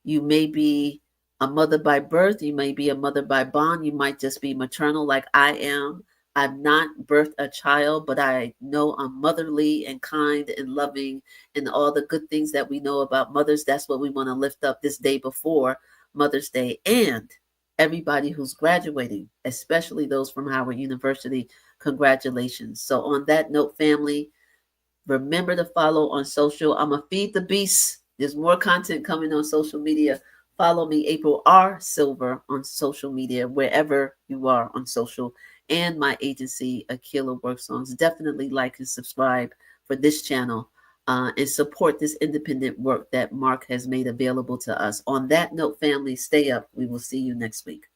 You may be a mother by birth, you may be a mother by bond, you might just be maternal like I am. I've not birthed a child, but I know I'm motherly and kind and loving and all the good things that we know about mothers. That's what we want to lift up this day before Mother's Day. And everybody who's graduating, especially those from Howard University, congratulations. So, on that note, family, remember to follow on social. I'm going to feed the beast. There's more content coming on social media. Follow me, April R. Silver, on social media, wherever you are on social, and my agency, Akila Work Songs. Definitely like and subscribe for this channel and support this independent work that Marc has made available to us. On that note, family, stay up. We will see you next week.